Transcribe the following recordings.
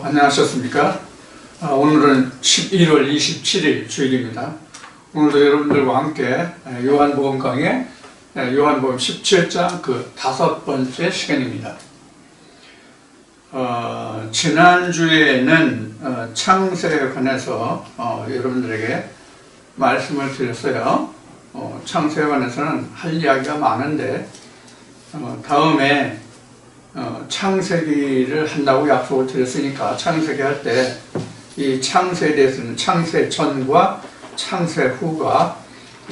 안녕하셨습니까? 오늘은 11월 27일 주일입니다. 오늘도 여러분들과 함께 요한복음 강의 요한복음 17장 그 5번째 시간입니다. 지난주에는 창세에 관해서 여러분들에게 말씀을 드렸어요. 창세에 관해서는 할 이야기가 많은데 다음에 창세기를 한다고 약속을 드렸으니까 창세기 할 때 이 창세에 대해서는 창세 전과 창세 후가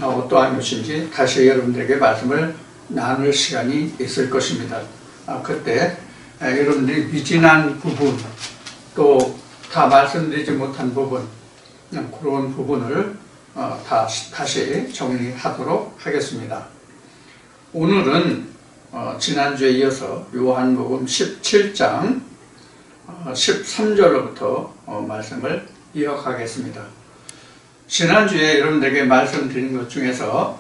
어떠한 것인지 다시 여러분들에게 말씀을 나눌 시간이 있을 것입니다. 그때 여러분들이 미진한 부분 또 다 말씀드리지 못한 부분 그런 부분을 다시 정리하도록 하겠습니다. 오늘은 지난주에 이어서 요한복음 17장 13절로부터 말씀을 이어가겠습니다. 지난주에 여러분들에게 말씀드린 것 중에서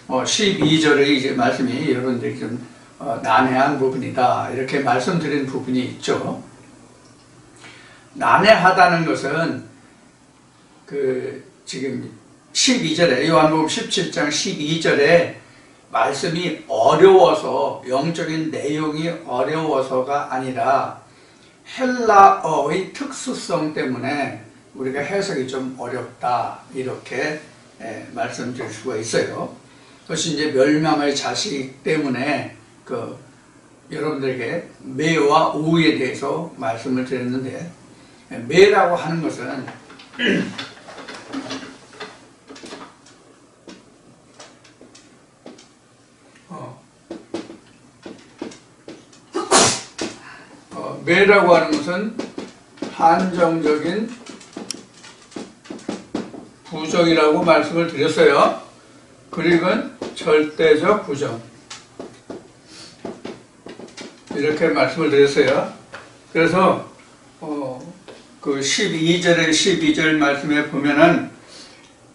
12절의 이제 말씀이 여러분들에게 좀 난해한 부분이다 이렇게 말씀드린 부분이 있죠. 난해하다는 것은 지금 12절에 요한복음 17장 12절에 말씀이 어려워서 영적인 내용이 어려워서가 아니라 헬라어의 특수성 때문에 우리가 해석이 좀 어렵다 이렇게 말씀드릴 수가 있어요. 그것이 이제 멸망의 자식 때문에 여러분들에게 매와 오에 대해서 말씀을 드렸는데 매라고 하는 것은 매라고 하는 것은 한정적인 부정이라고 말씀을 드렸어요. 그리고는 절대적 부정 이렇게 말씀을 드렸어요. 그래서 그 12절 말씀에 보면은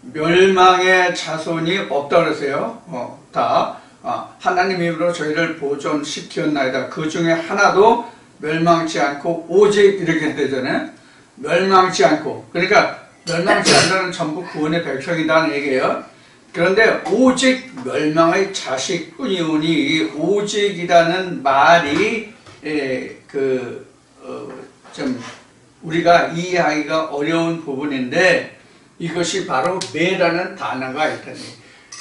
멸망의 자손이 없다고 그랬어요. 하나님 힘으로 저희를 보존시켰나이다. 그 중에 하나도 멸망치 않고 오직 이렇게 되잖아요. 멸망치 않고 그러니까 멸망치 않는 전부 구원의 백성이라는 얘기예요. 그런데 오직 멸망의 자식뿐이오니 이 오직이라는 말이 좀 우리가 이해하기가 어려운 부분인데 이것이 바로 매라는 단어가 있다니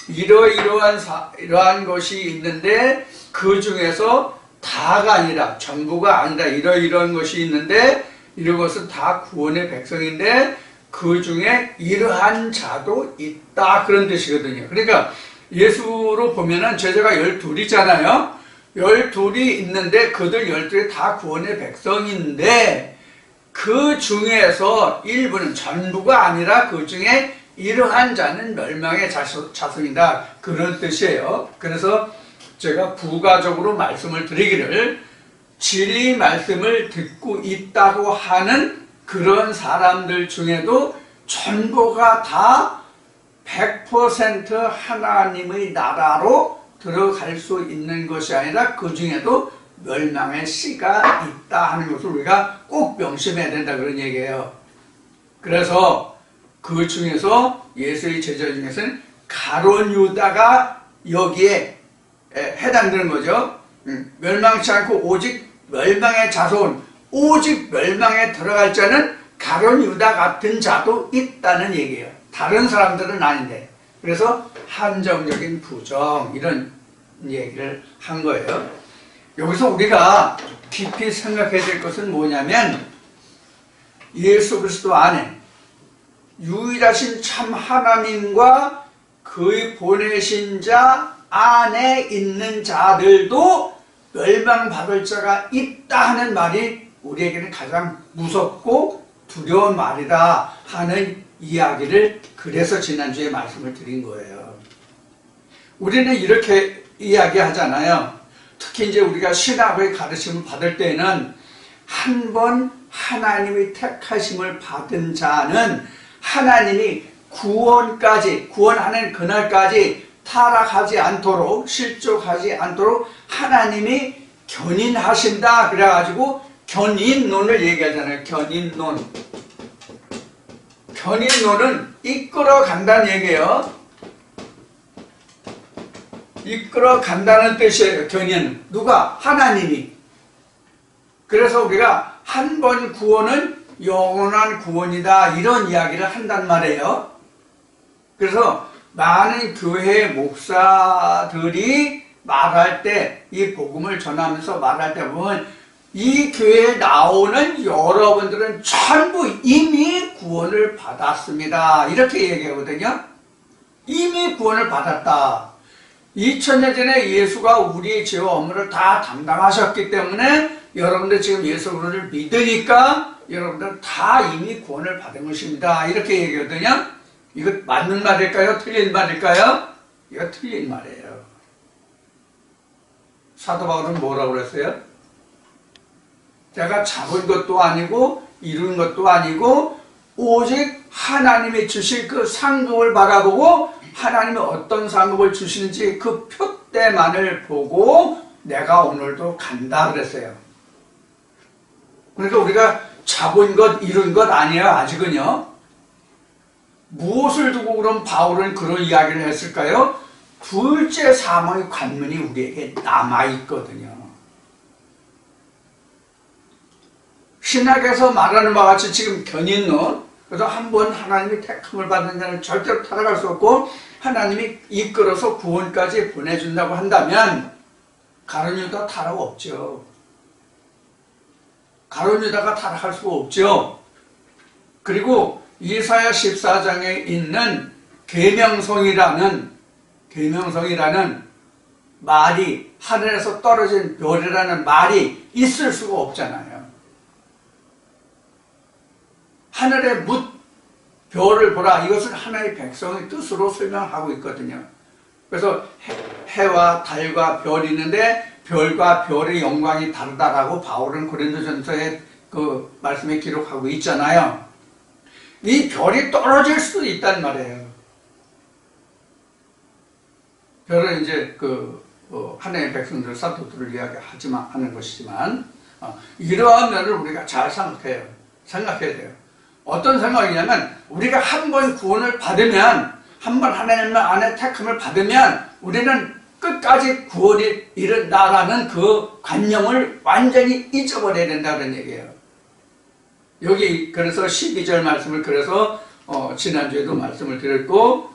이러한 것이 있는데 그 중에서 다가 아니라 전부가 아니라 이러한 것이 있는데 이런 것은 다 구원의 백성인데 그 중에 이러한 자도 있다 그런 뜻이거든요. 그러니까 예수로 보면은 제자가 12이잖아요. 12이 있는데 그들 12이 다 구원의 백성인데 그 중에서 일부는 전부가 아니라 그 중에 이러한 자는 멸망의 자손이다 그런 뜻이에요. 그래서 제가 부가적으로 말씀을 드리기를 진리 말씀을 듣고 있다고 하는 그런 사람들 중에도 전부가 다 100% 하나님의 나라로 들어갈 수 있는 것이 아니라 그 중에도 멸망의 씨가 있다 하는 것을 우리가 꼭 명심해야 된다 그런 얘기예요. 그래서 그 중에서 예수의 제자 중에서는 가룟 유다가 여기에 해당되는 거죠. 멸망치 않고 오직 멸망의 자손, 오직 멸망에 들어갈 자는 가룟 유다 같은 자도 있다는 얘기예요. 다른 사람들은 아닌데. 그래서 한정적인 부정 이런 얘기를 한 거예요. 여기서 우리가 깊이 생각해야 될 것은 뭐냐면 예수 그리스도 안에 유일하신 참 하나님과 그의 보내신 자 안에 있는 자들도 멸망받을 자가 있다 하는 말이 우리에게는 가장 무섭고 두려운 말이다 하는 이야기를 그래서 지난주에 말씀을 드린 거예요. 우리는 이렇게 이야기하잖아요. 특히 이제 우리가 신학의 가르침을 받을 때는 한 번 하나님의 택하심을 받은 자는 하나님이 구원하는 그날까지 타락하지 않도록 실족하지 않도록 하나님이 견인하신다 그래가지고 견인론을 얘기하잖아요. 견인론. 견인론은 이끌어 간다는 얘기예요. 이끌어 간다는 뜻이에요. 견인. 누가? 하나님이. 그래서 우리가 한 번 구원은 영원한 구원이다, 이런 이야기를 한단 말이에요. 그래서 많은 교회 목사들이 말할 때, 이 복음을 전하면서 말할 때 보면 이 교회에 나오는 여러분들은 전부 이미 구원을 받았습니다, 이렇게 얘기하거든요. 이미 구원을 받았다. 2000년 전에 예수가 우리의 죄와 업무를 다 담당하셨기 때문에 여러분들 지금 예수 그리스도를 믿으니까 여러분들 다 이미 구원을 받은 것입니다, 이렇게 얘기하거든요. 이거 맞는 말일까요? 틀린 말일까요? 이거 틀린 말이에요. 사도 바울은 뭐라고 그랬어요? 내가 잡은 것도 아니고 이룬 것도 아니고 오직 하나님이 주실 그 상급을 바라보고 하나님이 어떤 상급을 주시는지 그 표대만을 보고 내가 오늘도 간다 그랬어요. 그러니까 우리가 잡은 것, 이룬 것 아니에요, 아직은요. 무엇을 두고 그럼 바울은 그런 이야기를 했을까요? 둘째 사망의 관문이 우리에게 남아있거든요. 신학에서 말하는 바와 같이 지금 견인론, 그래서 한 번 하나님이 택함을 받는 자는 절대로 타락할 수 없고 하나님이 이끌어서 구원까지 보내준다고 한다면 가룟 유다 타락 없죠. 가룟 유다가 타락할 수가 없죠. 그리고 이사야 14장에 있는 계명성이라는 말이, 하늘에서 떨어진 별이라는 말이 있을 수가 없잖아요. 하늘에 뭇 별을 보라, 이것은 하나님의 백성의 뜻으로 설명하고 있거든요. 그래서 해와 달과 별이 있는데 별과 별의 영광이 다르다라고 바울은 고린도전서에 그 말씀에 기록하고 있잖아요. 이 별이 떨어질 수도 있단 말이에요. 별은 이제 하나님의 백성들, 사도들을 이야기하는 것이지만 이러한 면을 우리가 잘 생각해야 돼요. 어떤 생각이냐면 우리가 한 번 구원을 받으면, 한 번 하나님 안에 택함을 받으면 우리는 끝까지 구원이 이른다라는 그 관념을 완전히 잊어버려야 된다는 얘기예요. 여기 그래서 12절 말씀을 그래서 지난주에도 말씀을 드렸고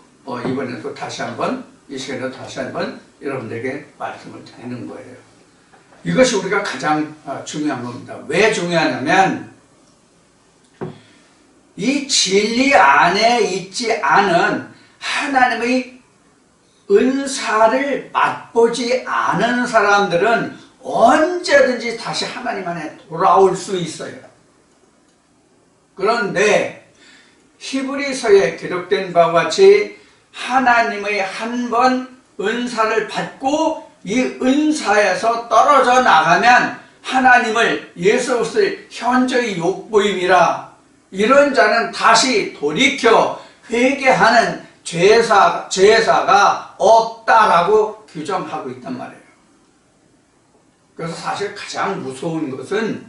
이번에도 다시 한번, 이 시간에도 다시 한번 여러분들에게 말씀을 드리는 거예요. 이것이 우리가 가장 중요한 겁니다. 왜 중요하냐면 이 진리 안에 있지 않은 하나님의 은사를 맛보지 않은 사람들은 언제든지 다시 하나님 안에 돌아올 수 있어요. 그런데 히브리서에 기록된 바와 같이 하나님의 한 번 은사를 받고 이 은사에서 떨어져 나가면 하나님을, 예수 그리스도의 현저히 욕보임이라, 이런 자는 다시 돌이켜 회개하는 제사가 없다라고 규정하고 있단 말이에요. 그래서 사실 가장 무서운 것은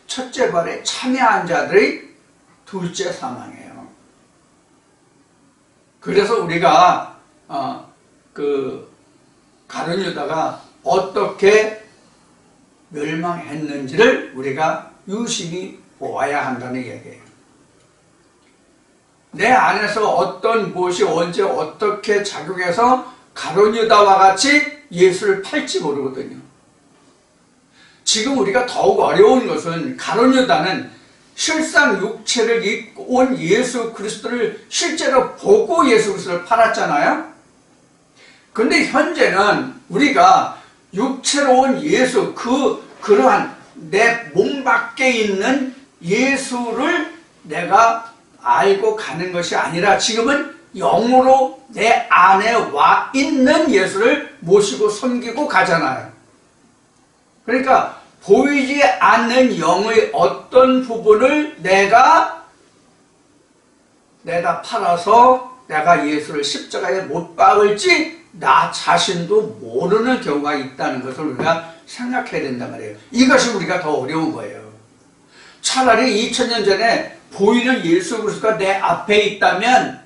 첫째 발에 참여한 자들의 둘째 사망이에요. 그래서 우리가 가룟 유다가 어떻게 멸망했는지를 우리가 유심히 보아야 한다는 얘기예요. 내 안에서 어떤 무엇이 언제 어떻게 작용해서 가룟 유다와 같이 예수를 팔지 모르거든요. 지금 우리가 더욱 어려운 것은 가룟 유다는 실상 육체를 입고 온 예수 그리스도를 실제로 보고 예수 그리스도를 팔았잖아요. 근데 현재는 우리가 육체로 온 예수, 그러한 내 몸 밖에 있는 예수를 내가 알고 가는 것이 아니라 지금은 영으로 내 안에 와 있는 예수를 모시고 섬기고 가잖아요. 그러니까 보이지 않는 영의 어떤 부분을 내가 팔아서 내가 예수를 십자가에 못 박을지 나 자신도 모르는 경우가 있다는 것을 우리가 생각해야 된단 말이에요. 이것이 우리가 더 어려운 거예요. 차라리 2000년 전에 보이는 예수 그리스도가 내 앞에 있다면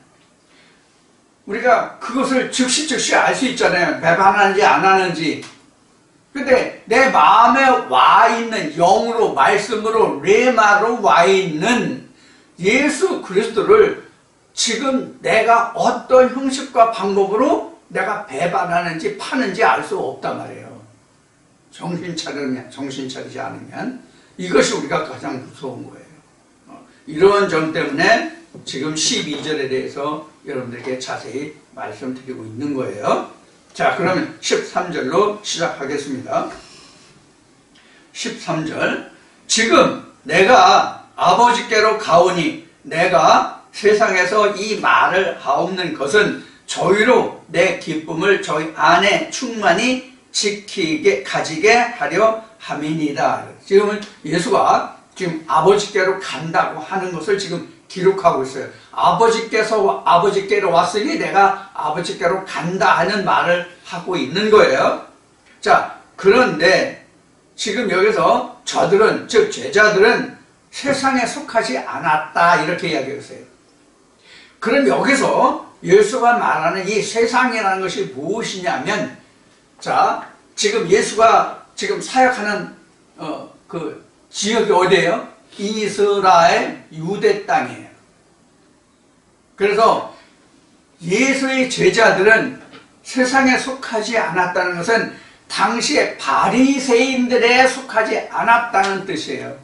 우리가 그것을 즉시 알 수 있잖아요. 배반하는지 안 하는지. 근데 내 마음에 와 있는, 영으로, 말씀으로, 레마로 와 있는 예수 그리스도를 지금 내가 어떤 형식과 방법으로 내가 배반하는지 파는지 알 수 없단 말이에요. 정신 차리지 않으면 이것이 우리가 가장 무서운 거예요. 이런 점 때문에 지금 12절에 대해서 여러분들께 자세히 말씀드리고 있는 거예요. 자, 그러면 13절로 시작하겠습니다. 13절. 지금 내가 아버지께로 가오니 내가 세상에서 이 말을 하옵는 것은 저희로 내 기쁨을 저희 안에 충만히 가지게 하려 함이니이다. 지금은 예수가 지금 아버지께로 간다고 하는 것을 지금 기록하고 있어요. 아버지께로 왔으니 내가 아버지께로 간다 하는 말을 하고 있는 거예요. 자, 그런데 지금 여기서 저들은, 즉 제자들은 세상에 속하지 않았다 이렇게 이야기했어요. 그럼 여기서 예수가 말하는 이 세상이라는 것이 무엇이냐면, 자, 지금 예수가 지금 사역하는 그 지역이 어디예요? 이스라엘 유대 땅이에요. 그래서 예수의 제자들은 세상에 속하지 않았다는 것은 당시에 바리새인들에 속하지 않았다는 뜻이에요.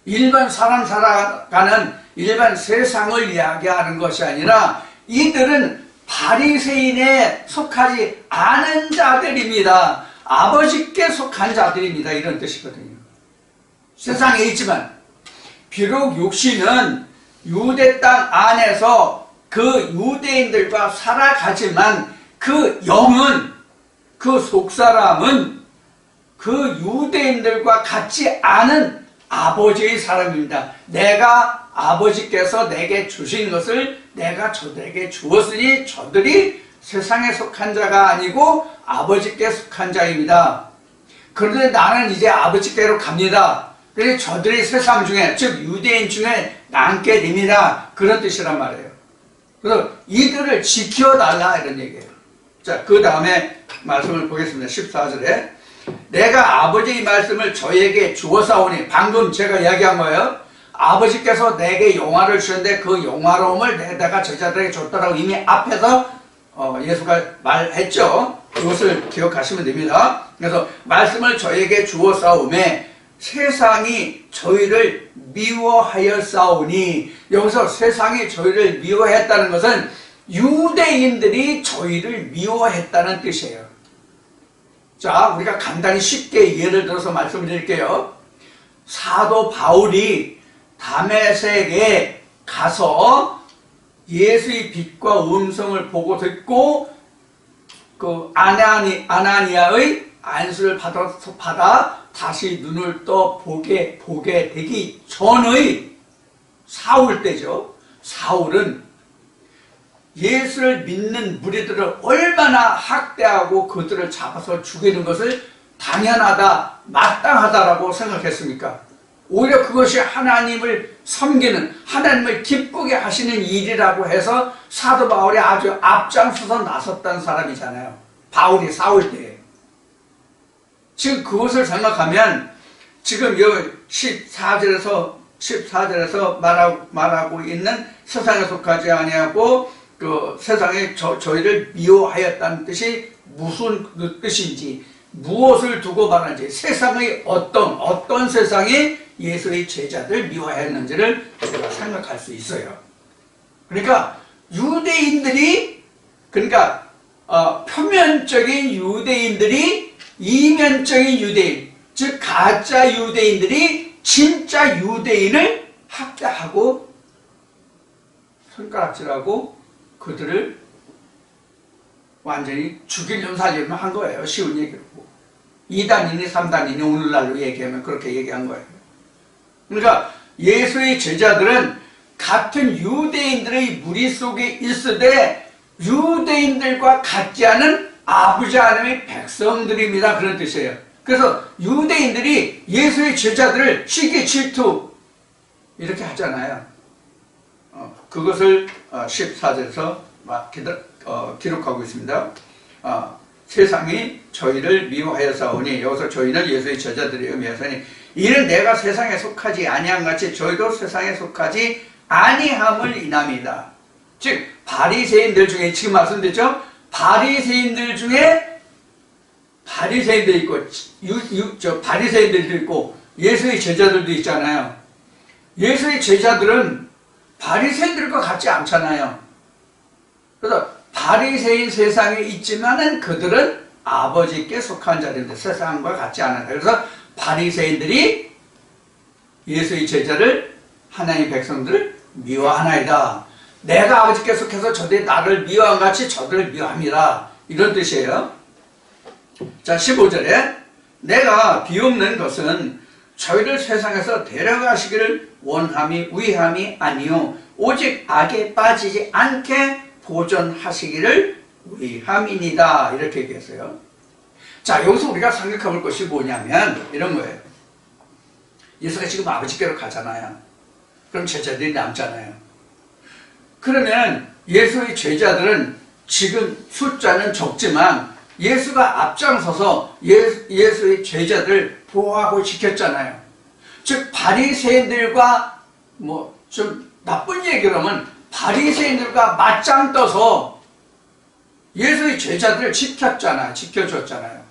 일반 사람 살아가는 일반 세상을 이야기하는 것이 아니라 이들은 바리새인에 속하지 않은 자들입니다. 아버지께 속한 자들입니다. 이런 뜻이거든요. 세상에 있지만 비록 육신은 유대 땅 안에서 그 유대인들과 살아가지만 그 영은, 그 속사람은 그 유대인들과 같지 않은 아버지의 사람입니다. 내가 아버지께서 내게 주신 것을 내가 저들에게 주었으니 저들이 세상에 속한 자가 아니고 아버지께 속한 자입니다. 그런데 나는 이제 아버지께로 갑니다. 그래서 저들이 세상 중에, 즉 유대인 중에 남게 됩니다. 그런 뜻이란 말이에요. 그래서 이들을 지켜달라 이런 얘기예요. 자, 그 다음에 말씀을 보겠습니다. 14절에 내가 아버지의 말씀을 저에게 주어사오니, 방금 제가 이야기한 거예요. 아버지께서 내게 영화를 주셨는데 그 영화로움을 내가 제자들에게 줬다라고 이미 앞에서 예수가 말했죠. 그것을 기억하시면 됩니다. 그래서 말씀을 저에게 주어사오매 세상이 저희를 미워하였사오니, 여기서 세상이 저희를 미워했다는 것은 유대인들이 저희를 미워했다는 뜻이에요. 자, 우리가 간단히 쉽게 예를 들어서 말씀드릴게요. 사도 바울이 다메섹에 가서 예수의 빛과 음성을 보고 듣고 그 아나니아의 안수를 받아 다시 눈을 떠 보게 되기 전의 사울 때죠. 사울은 예수를 믿는 무리들을 얼마나 학대하고 그들을 잡아서 죽이는 것을 당연하다, 마땅하다라고 생각했습니까? 오히려 그것이 하나님을 섬기는, 하나님을 기쁘게 하시는 일이라고 해서 사도 바울이 아주 앞장서서 나섰던 사람이잖아요. 바울이 사울 때에. 지금 그것을 생각하면 지금 여기 14절에서 말하고 있는 세상에 속하지 아니하고 그 세상에 저희를 미워하였다는 뜻이 무슨 뜻인지, 무엇을 두고 말하는지, 세상의 어떤 세상이 예수의 제자들 미워하였는지를 우리가 생각할 수 있어요. 그러니까 유대인들이, 그러니까 표면적인 유대인들이 이면적인 유대인, 즉 가짜 유대인들이 진짜 유대인을 학대하고 손가락질하고 그들을 완전히 죽이려면 살리려면 한 거예요. 쉬운 얘기로. 2단이니 3단이니 오늘날로 얘기하면 그렇게 얘기한 거예요. 그러니까 예수의 제자들은 같은 유대인들의 무리 속에 있을 때 유대인들과 같지 않은 아버지 하나님의 백성들입니다. 그런 뜻이에요. 그래서 유대인들이 예수의 제자들을 시기 질투 이렇게 하잖아요. 그것을 14절에서 기록하고 있습니다. 세상이 저희를 미워하여사오니, 여기서 저희는 예수의 제자들이 의미하사니 이는 내가 세상에 속하지 아니한 같이 저희도 세상에 속하지 아니함을 인함이다. 즉 바리새인들 중에, 지금 말씀드렸죠? 바리새인들 중에 바리새인들이 있고 바리새인들도 있고 예수의 제자들도 있잖아요. 예수의 제자들은 바리새인들과 같지 않잖아요. 그래서 바리새인 세상에 있지만은 그들은 아버지께 속한 자들인데 세상과 같지 않아요. 그래서 바리새인들이 예수의 제자를, 하나님의 백성들을 미워하나이다. 내가 아버지께 속해서 저들이 나를 미워한 같이 저들을 미워합니다. 이런 뜻이에요. 자, 15절에 내가 비옵는 것은 저희를 세상에서 데려가시기를 원함이 위함이 아니요 오직 악에 빠지지 않게 보존하시기를 위함이니다. 이렇게 얘기했어요. 자, 여기서 우리가 생각해 볼 것이 뭐냐면 이런 거예요. 예수가 지금 아버지께로 가잖아요. 그럼 제자들이 남잖아요. 그러면 예수의 제자들은 지금 숫자는 적지만 예수가 앞장서서 예수의 제자들을 보호하고 지켰잖아요. 즉 바리새인들과 좀 나쁜 얘기로 하면 바리새인들과 맞짱 떠서 예수의 제자들을 지켜줬잖아요.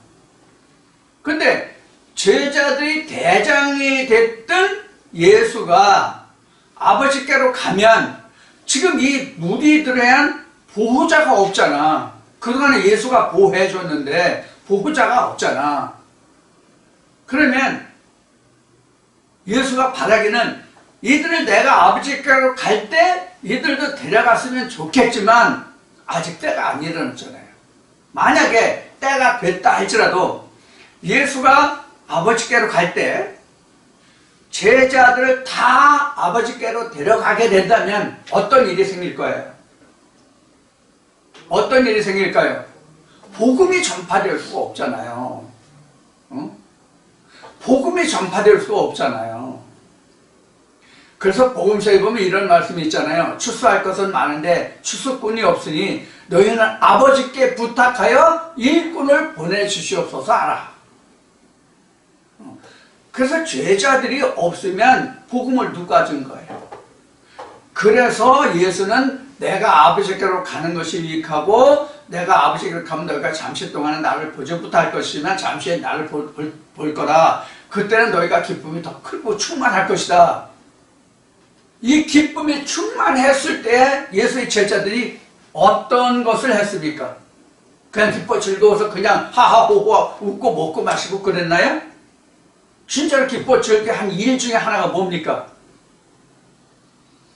근데 제자들이 대장이 됐던 예수가 아버지께로 가면 지금 이 무리들에 대한 보호자가 없잖아. 그동안에 예수가 보호해줬는데 보호자가 없잖아. 그러면 예수가 바라기는 이들을 내가 아버지께로 갈 때 이들도 데려갔으면 좋겠지만 아직 때가 안 이르렀잖아요. 만약에 때가 됐다 할지라도 예수가 아버지께로 갈 때 제자들을 다 아버지께로 데려가게 된다면 어떤 일이 생길 거예요? 어떤 일이 생길까요? 복음이 전파될 수가 없잖아요. 복음이 전파될 수가 없잖아요. 그래서 복음서에 보면 이런 말씀이 있잖아요. 추수할 것은 많은데 추수꾼이 없으니 너희는 아버지께 부탁하여 일꾼을 보내주시옵소서 하라. 그래서 제자들이 없으면 복음을 누가 준 거예요? 그래서 예수는 내가 아버지께로 가는 것이 유익하고 내가 아버지께로 가면 너희가 잠시 동안은 나를 보지부터 할 것이지만 잠시 나를 볼 거다. 그때는 너희가 기쁨이 더 크고 충만할 것이다. 이 기쁨이 충만했을 때 예수의 제자들이 어떤 것을 했습니까? 그냥 기뻐 즐거워서 그냥 하하호호 웃고 먹고 마시고 그랬나요? 진짜로 기뻐 즐겨 한 일 중에 하나가 뭡니까?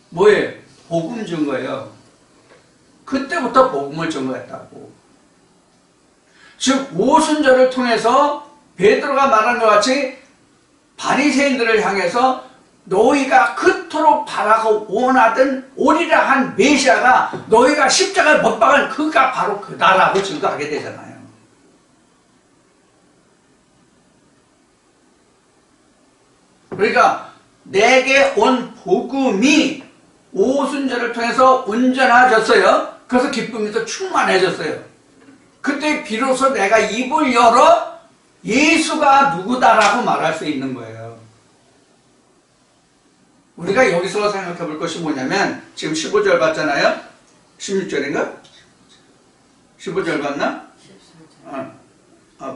뭐예요? 복음 준 거예요. 그때부터 복음을 전거했다고. 즉 오순절을 통해서 베드로가 말한 것 같이 바리새인들을 향해서 너희가 그토록 바라고 원하던 오리라 한 메시아가 너희가 십자가에 못 박은 그가 바로 그다라고 증거하게 되잖아요. 그러니까 내게 온 복음이 오순절을 통해서 온전해졌어요. 그래서 기쁨이 더 충만해졌어요. 그때 비로소 내가 입을 열어 예수가 누구다라고 말할 수 있는 거예요. 우리가 여기서 생각해 볼 것이 뭐냐면 지금 15절 봤잖아요. 16절인가? 15절 봤나?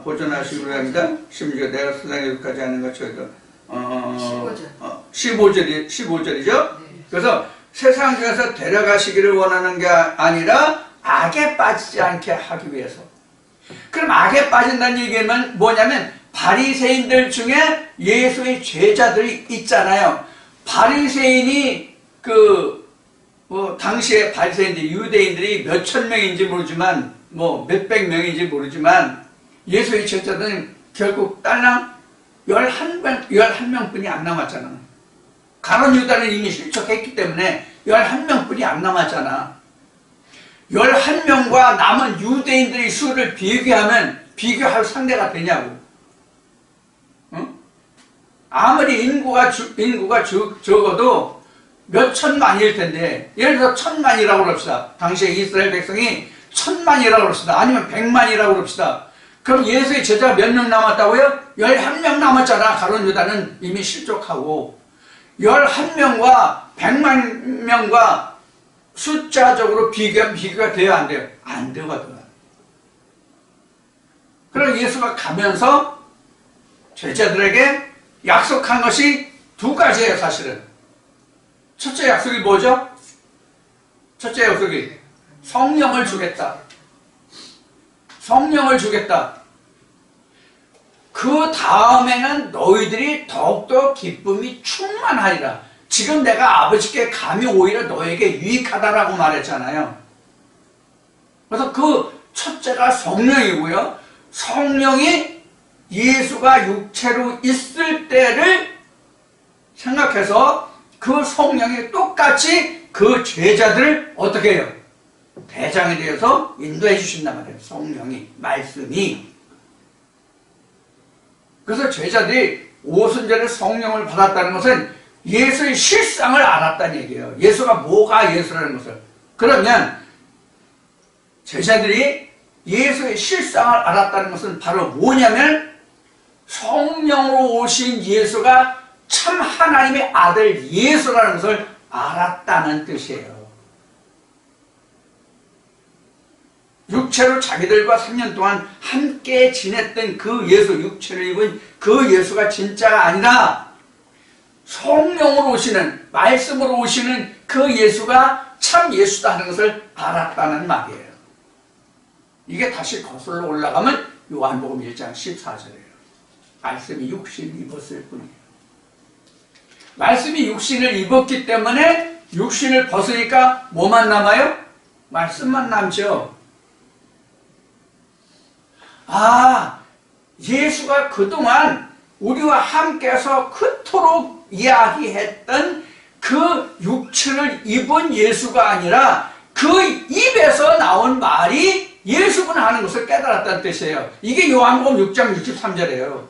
보존하시기로 합니다. 16절 내가 세상에 여기까지 하는 것 저희도 15절이죠? 네. 그래서 세상 중에서 데려가시기를 원하는 게 아니라 악에 빠지지 않게 하기 위해서. 그럼 악에 빠진다는 얘기는 뭐냐면 바리새인들 중에 예수의 제자들이 있잖아요. 바리새인이 당시에 바리새인들 유대인들이 몇천 명인지 모르지만 몇백 명인지 모르지만 예수의 제자들은 결국 딸랑 11명뿐이 안 남았잖아. 가룟 유다는 이미 실족했기 때문에 11명뿐이 안 남았잖아. 11명과 남은 유대인들의 수를 비교할 상대가 되냐고. 응? 아무리 인구가 적어도 몇 천만일 텐데, 예를 들어 1000만이라고 그럽시다. 당시에 이스라엘 백성이 1000만이라고 그럽시다. 아니면 100만이라고 그럽시다. 그럼 예수의 제자가 몇 명 남았다고요? 11명 남았잖아. 가룟 유다는 이미 실족하고. 11명과 100만 명과 숫자적으로 비교가 돼야 안 돼요? 안 되거든. 그래서 예수가 가면서 제자들에게 약속한 것이 두 가지예요, 사실은. 첫째 약속이 뭐죠? 첫째 약속이 성령을 주겠다. 성령을 주겠다. 그 다음에는 너희들이 더욱더 기쁨이 충만하리라. 지금 내가 아버지께 감히 오히려 너에게 유익하다라고 말했잖아요. 그래서 그 첫째가 성령이고요. 성령이 예수가 육체로 있을 때를 생각해서 그 성령이 똑같이 그 제자들을 어떻게 해요? 대장에 대해서 인도해 주신단 말이에요. 성령이, 말씀이. 그래서 제자들이 오순절에 성령을 받았다는 것은 예수의 실상을 알았다는 얘기예요. 예수가 뭐가 예수라는 것을. 그러면 제자들이 예수의 실상을 알았다는 것은 바로 뭐냐면 성령으로 오신 예수가 참 하나님의 아들 예수라는 것을 알았다는 뜻이에요. 육체로 자기들과 3년 동안 함께 지냈던 그 예수, 육체를 입은 그 예수가 진짜가 아니라 성령으로 오시는, 말씀으로 오시는 그 예수가 참 예수다 하는 것을 알았다는 말이에요. 이게 다시 거슬러 올라가면 요한복음 1장 14절이에요. 말씀이 육신을 입었을 뿐이에요. 말씀이 육신을 입었기 때문에 육신을 벗으니까 뭐만 남아요? 말씀만 남죠. 아, 예수가 그동안 우리와 함께해서 그토록 이야기했던 그 육체를 입은 예수가 아니라 그 입에서 나온 말이 예수구나 하는 것을 깨달았다는 뜻이에요. 이게 요한복음 6장 63절이에요.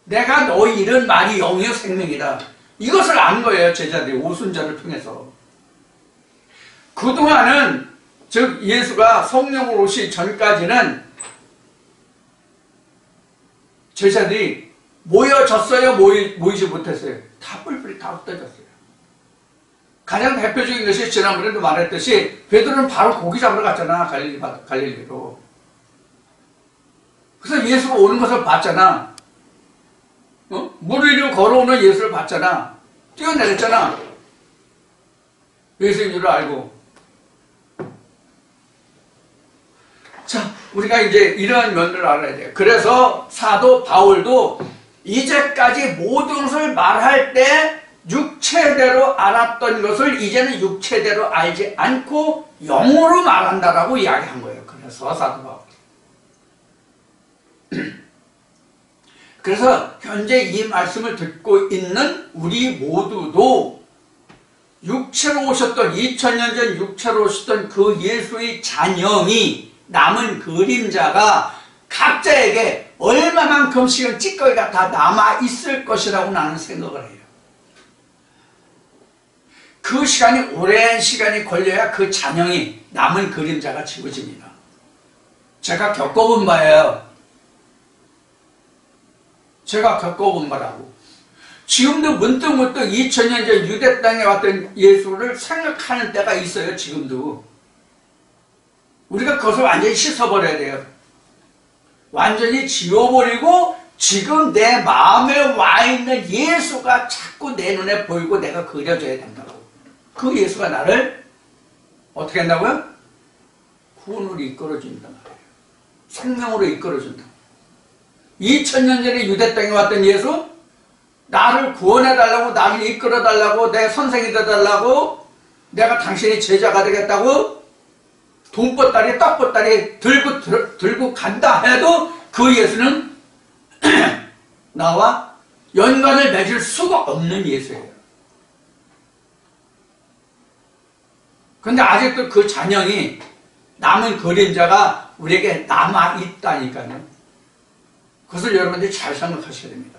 내가 너희 이런 말이 영이요 생명이라. 이것을 안 거예요, 제자들이 오순절을 통해서. 그동안은, 즉 예수가 성령으로 오시기 전까지는 제자들이 모여졌어요? 모이지 못했어요? 다 뿔뿔이 다 흩어졌어요. 가장 대표적인 것이 지난번에도 말했듯이 베드로는 바로 고기 잡으러 갔잖아. 갈릴리로. 그래서 예수가 오는 것을 봤잖아. 물 위로 걸어오는 예수를 봤잖아. 뛰어내렸잖아. 예수인 줄 알고. 자, 우리가 이제 이런 면들을 알아야 돼요. 그래서 사도 바울도 이제까지 모든 것을 말할 때 육체대로 알았던 것을 이제는 육체대로 알지 않고 영으로 말한다라고 이야기한 거예요. 그래서 사도 바울. 그래서 현재 이 말씀을 듣고 있는 우리 모두도 육체로 오셨던 2000년 전 육체로 오셨던 그 예수의 잔영이 남은 그림자가 각자에게 얼마만큼씩은 찌꺼기가 다 남아있을 것이라고 나는 생각을 해요. 그 시간이 오랜 시간이 걸려야 그 잔영이 남은 그림자가 지워집니다. 제가 겪어본 바예요. 제가 겪어본 바라고. 지금도 문득 2000년 전 유대 땅에 왔던 예수를 생각하는 때가 있어요. 지금도. 우리가 그것을 완전히 씻어버려야 돼요. 완전히 지워버리고 지금 내 마음에 와 있는 예수가 자꾸 내 눈에 보이고 내가 그려져야 된다고. 그 예수가 나를 어떻게 한다고요? 구원으로 이끌어준단 말이에요. 생명으로 이끌어준다. 2000년 전에 유대 땅에 왔던 예수, 나를 구원해달라고, 나를 이끌어달라고, 내 선생이 되달라고, 내가 당신의 제자가 되겠다고 돈보따리, 떡보따리 들고 간다 해도 그 예수는 나와 연관을 맺을 수가 없는 예수예요. 근데 아직도 그 잔영이 남은 그림자가 우리에게 남아있다니까요. 그것을 여러분들이 잘 생각하셔야 됩니다.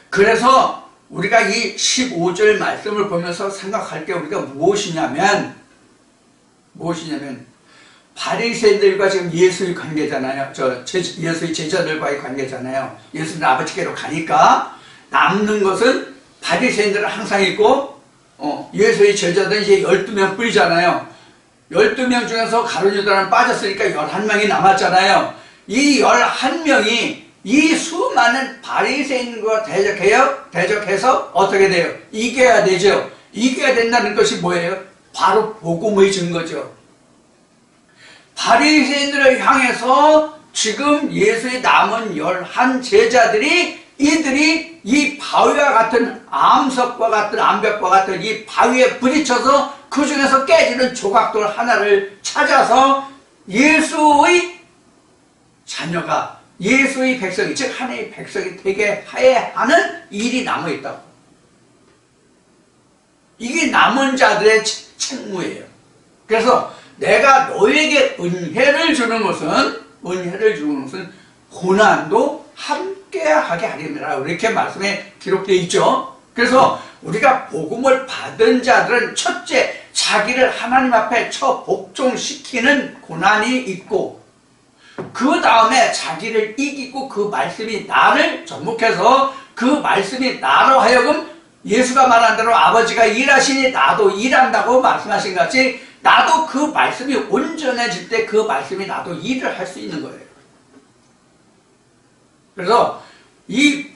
그래서 우리가 이 15절 말씀을 보면서 생각할 게 우리가 무엇이냐면 바리새인들과 지금 예수의 관계잖아요. 예수의 제자들과의 관계잖아요. 예수는 아버지께로 가니까 남는 것은 바리새인들은 항상 있고 예수의 제자들은 이제 12명 뿐이잖아요. 12명 중에서 가룟 유다는 빠졌으니까 11명이 남았잖아요. 이 11명이 이 수많은 바리새인과 대적해서 어떻게 돼요? 이겨야 되죠. 이겨야 된다는 것이 뭐예요? 바로 복음의 증거죠. 바리새인들을 향해서 지금 예수의 남은 11 제자들이 이들이 이 바위와 같은 암석과 같은 암벽과 같은 이 바위에 부딪혀서 그 중에서 깨지는 조각돌 하나를 찾아서 예수의 자녀가 예수의 백성이 즉 하나님의 백성이 되게 하는 일이 남아있다고. 이게 남은 자들의 책무예요. 그래서 내가 너에게 은혜를 주는 것은 고난도 함께하게 하리라 이렇게 말씀에 기록되어 있죠. 그래서 우리가 복음을 받은 자들은 첫째 자기를 하나님 앞에 복종시키는 고난이 있고 그 다음에 자기를 이기고 그 말씀이 나를 접목해서 그 말씀이 나로 하여금 예수가 말한 대로 아버지가 일하시니 나도 일한다고 말씀하신 것 같이 나도 그 말씀이 온전해질 때 그 말씀이 나도 일을 할 수 있는 거예요. 그래서 이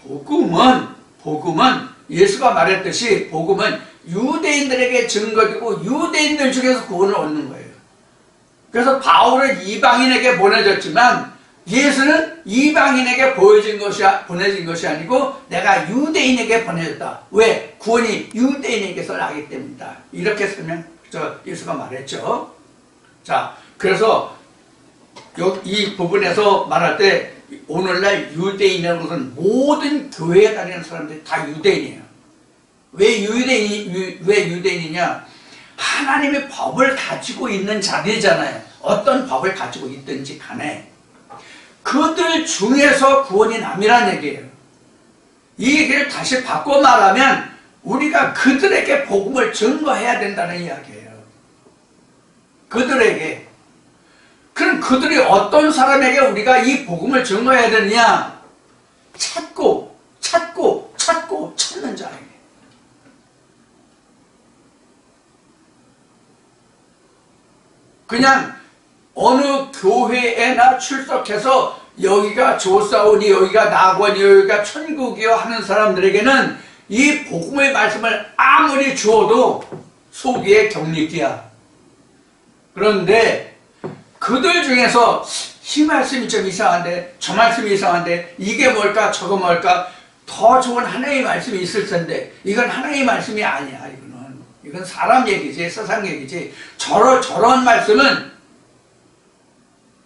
복음은 예수가 말했듯이 복음은 유대인들에게 증거되고 유대인들 중에서 구원을 얻는 거예요. 그래서 바울은 이방인에게 보내졌지만 예수는 이방인에게 보내진 것이 아니고 내가 유대인에게 보내졌다. 왜? 구원이 유대인에게서 나기 때문이다. 이렇게 예수가 말했죠. 자, 그래서 이 부분에서 말할 때 오늘날 유대인이라는 것은 모든 교회에 다니는 사람들이 다 유대인이에요. 왜 유대인이냐? 하나님의 법을 가지고 있는 자들이잖아요. 어떤 법을 가지고 있든지 간에 그들 중에서 구원이 남이란 얘기예요. 이 얘기를 다시 바꿔 말하면 우리가 그들에게 복음을 증거해야 된다는 이야기예요. 그들에게. 그럼 그들이 어떤 사람에게 우리가 이 복음을 증거해야 되느냐? 찾는 자에게. 그냥 어느 교회에나 출석해서 여기가 조사오니 여기가 낙원이 여기가 천국이요 하는 사람들에게는 이 복음의 말씀을 아무리 주어도 속이에 격리기야. 그런데 그들 중에서 이 말씀이 좀 이상한데 저 말씀이 이상한데 이게 뭘까 저거 뭘까 더 좋은 하나님의 말씀이 있을 텐데 이건 하나님의 말씀이 아니야. 이건 사람 얘기지 세상 얘기지. 저런 말씀은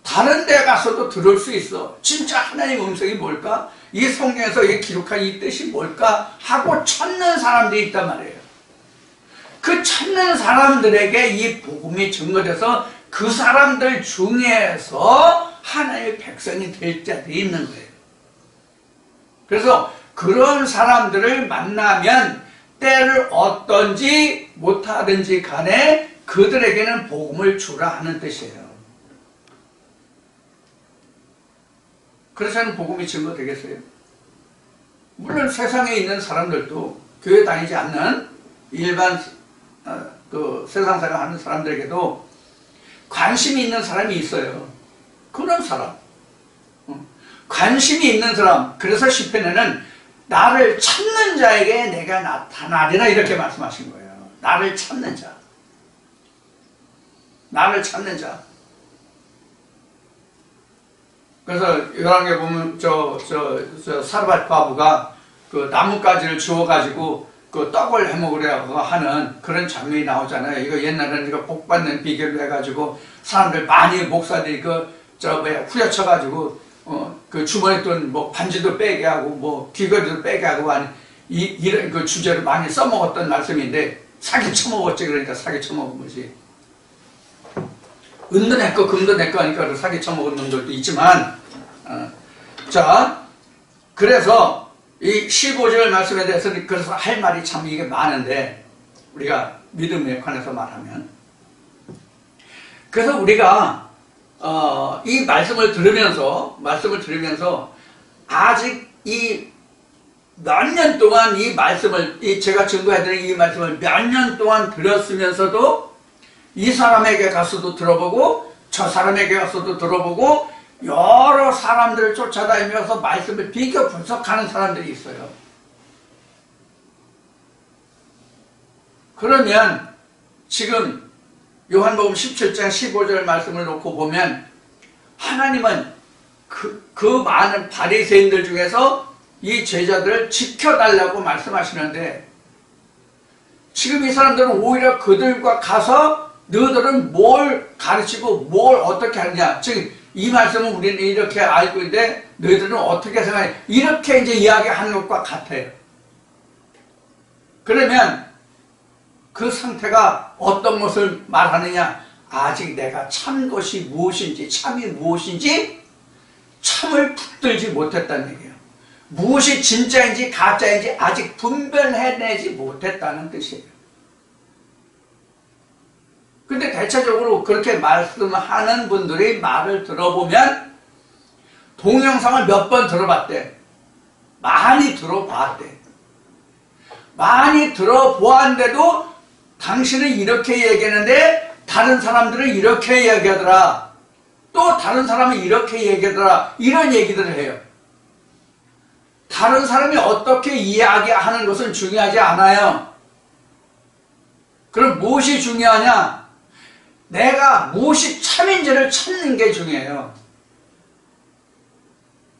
다른 데 가서도 들을 수 있어. 진짜 하나님의 음성이 뭘까? 이 성경에서 기록한 이 뜻이 뭘까? 하고 찾는 사람들이 있단 말이에요. 그 찾는 사람들에게 이 복음이 증거돼서 그 사람들 중에서 하나님의 백성이 될 자들이 있는 거예요. 그래서 그런 사람들을 만나면 때를 얻든지 못하든지 간에 그들에게는 복음을 주라 하는 뜻이에요. 그래서는 복음이 증거되겠어요? 물론 세상에 있는 사람들도 교회 다니지 않는 일반 세상 생활하는 사람들에게도 관심이 있는 사람이 있어요. 그런 사람. 관심이 있는 사람. 그래서 시편에는 나를 찾는 자에게 내가 나타나리라 이렇게 말씀하신 거예요. 나를 찾는 자. 나를 찾는 자. 그래서 열왕기에 보면 사르밧 과부가 그 나뭇가지를 주워가지고 그 떡을 해먹으려고 하는 그런 장면이 나오잖아요. 이거 옛날에는 이거 복 받는 비결로 해가지고 사람들 많이 목사들이 후려쳐가지고 그 주머니 돈 반지도 빼게 하고 귀걸이도 빼게 하고 이런 그 주제를 많이 써먹었던 말씀인데 사기 쳐먹었지. 그러니까 사기 쳐먹은 거지. 은도 내꺼 금도 내꺼 하니까 사기 쳐먹은 놈들도 있지만, 자, 그래서 이 15절 말씀에 대해서 그래서 할 말이 참 이게 많은데, 우리가 믿음에 관해서 말하면, 그래서 우리가 이 말씀을 들으면서 아직 이 몇 년 동안 이 말씀을, 제가 증거해드린 이 말씀을 몇 년 동안 들었으면서도 이 사람에게 가서도 들어보고 저 사람에게 가서도 들어보고 여러 사람들을 쫓아다니면서 말씀을 비교 분석하는 사람들이 있어요. 그러면 지금 요한복음 17장 15절 말씀을 놓고 보면 하나님은 그 많은 바리새인들 중에서 이 제자들을 지켜달라고 말씀하시는데, 지금 이 사람들은 오히려 그들과 가서 너희들은 뭘 가르치고 뭘 어떻게 하느냐, 즉 이 말씀은 우리는 이렇게 알고 있는데 너희들은 어떻게 생각해, 이렇게 이제 이야기하는 것과 같아요. 그러면 그 상태가 어떤 것을 말하느냐, 아직 내가 참 것이 무엇인지, 참이 무엇인지 참을 붙들지 못했다는 얘기예요. 무엇이 진짜인지 가짜인지 아직 분별해내지 못했다는 뜻이에요. 근데 대체적으로 그렇게 말씀하는 분들이 말을 들어보면 동영상을 몇 번 들어봤대. 많이 들어봤대. 많이 들어보았는데도 당신은 이렇게 얘기했는데 다른 사람들은 이렇게 얘기하더라. 또 다른 사람은 이렇게 얘기하더라. 이런 얘기들을 해요. 다른 사람이 어떻게 이야기하는 것은 중요하지 않아요. 그럼 무엇이 중요하냐? 내가 무엇이 참인지를 찾는 게 중요해요.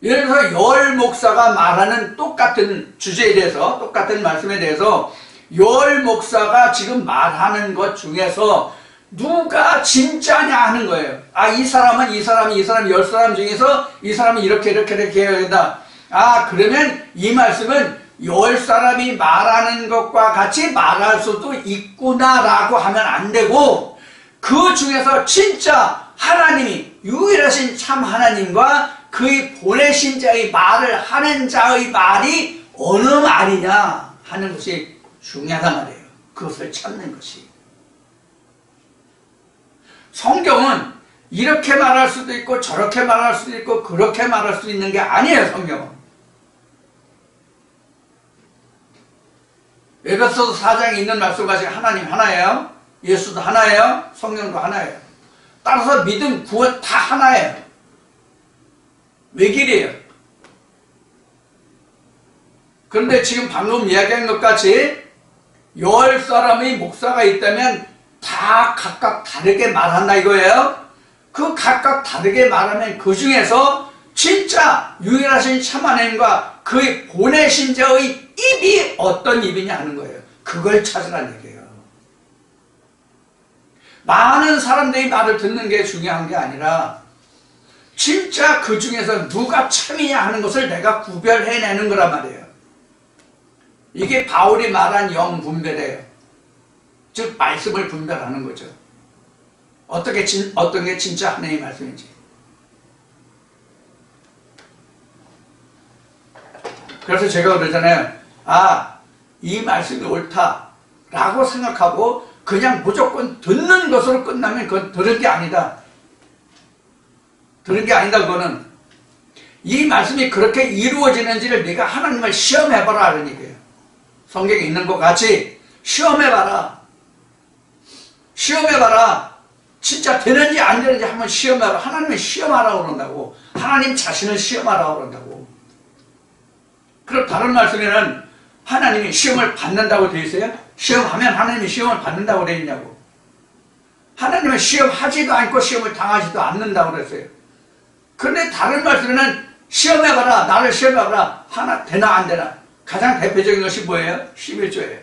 예를 들어서 요엘 목사가 말하는 똑같은 주제에 대해서, 똑같은 말씀에 대해서 요엘 목사가 지금 말하는 것 중에서 누가 진짜냐 하는 거예요. 아, 이 사람은 이 사람 10사람 중에서 이 사람은 이렇게 해야 된다. 아, 그러면 이 말씀은 요엘 사람이 말하는 것과 같이 말할 수도 있구나라고 하면 안 되고, 그 중에서 진짜 하나님이 유일하신 참 하나님과 그의 보내신 자의 말을 하는 자의 말이 어느 말이냐 하는 것이 중요하단 말이에요. 그것을 찾는 것이. 성경은 이렇게 말할 수도 있고 저렇게 말할 수도 있고 그렇게 말할 수도 있는 게 아니에요. 성경은. 에베소서 4장에 있는 말씀까지 하나님 하나예요. 예수도 하나예요. 성령도 하나예요. 따라서 믿음, 구원 다 하나예요. 외길이에요. 그런데 지금 방금 이야기한 것 같이 10사람의 목사가 있다면 다 각각 다르게 말한다 이거예요. 그 각각 다르게 말하면 그 중에서 진짜 유일하신 참 하나님과 그의 보내신 자의 입이 어떤 입이냐 하는 거예요. 그걸 찾으라는 얘기예요. 많은 사람들이 말을 듣는 게 중요한 게 아니라 진짜 그 중에서 누가 참이냐 하는 것을 내가 구별해내는 거란 말이에요. 이게 바울이 말한 영분별이에요. 즉 말씀을 분별하는 거죠. 어떤 게 진짜 하나님의 말씀인지. 그래서 제가 그러잖아요. 아, 이 말씀이 옳다라고 생각하고 그냥 무조건 듣는 것으로 끝나면 그건 들은 게 아니다. 들은 게 아니다. 그거는 이 말씀이 그렇게 이루어지는지를 네가 하나님을 시험해봐라 하는 얘기예요. 성경에 있는 것 같이 시험해봐라. 시험해봐라. 진짜 되는지 안 되는지 한번 시험해봐라. 하나님을 시험하라고 그런다고. 하나님 자신을 시험하라고 그런다고. 그럼 다른 말씀에는 하나님이 시험을 받는다고 되어 있어요? 시험하면 하나님이 시험을 받는다고 되어 있냐고. 하나님은 시험하지도 않고 시험을 당하지도 않는다고 그랬어요. 그런데 다른 말씀에는 시험해봐라. 나를 시험해봐라. 하나 되나 안 되나. 가장 대표적인 것이 뭐예요? 11조예요.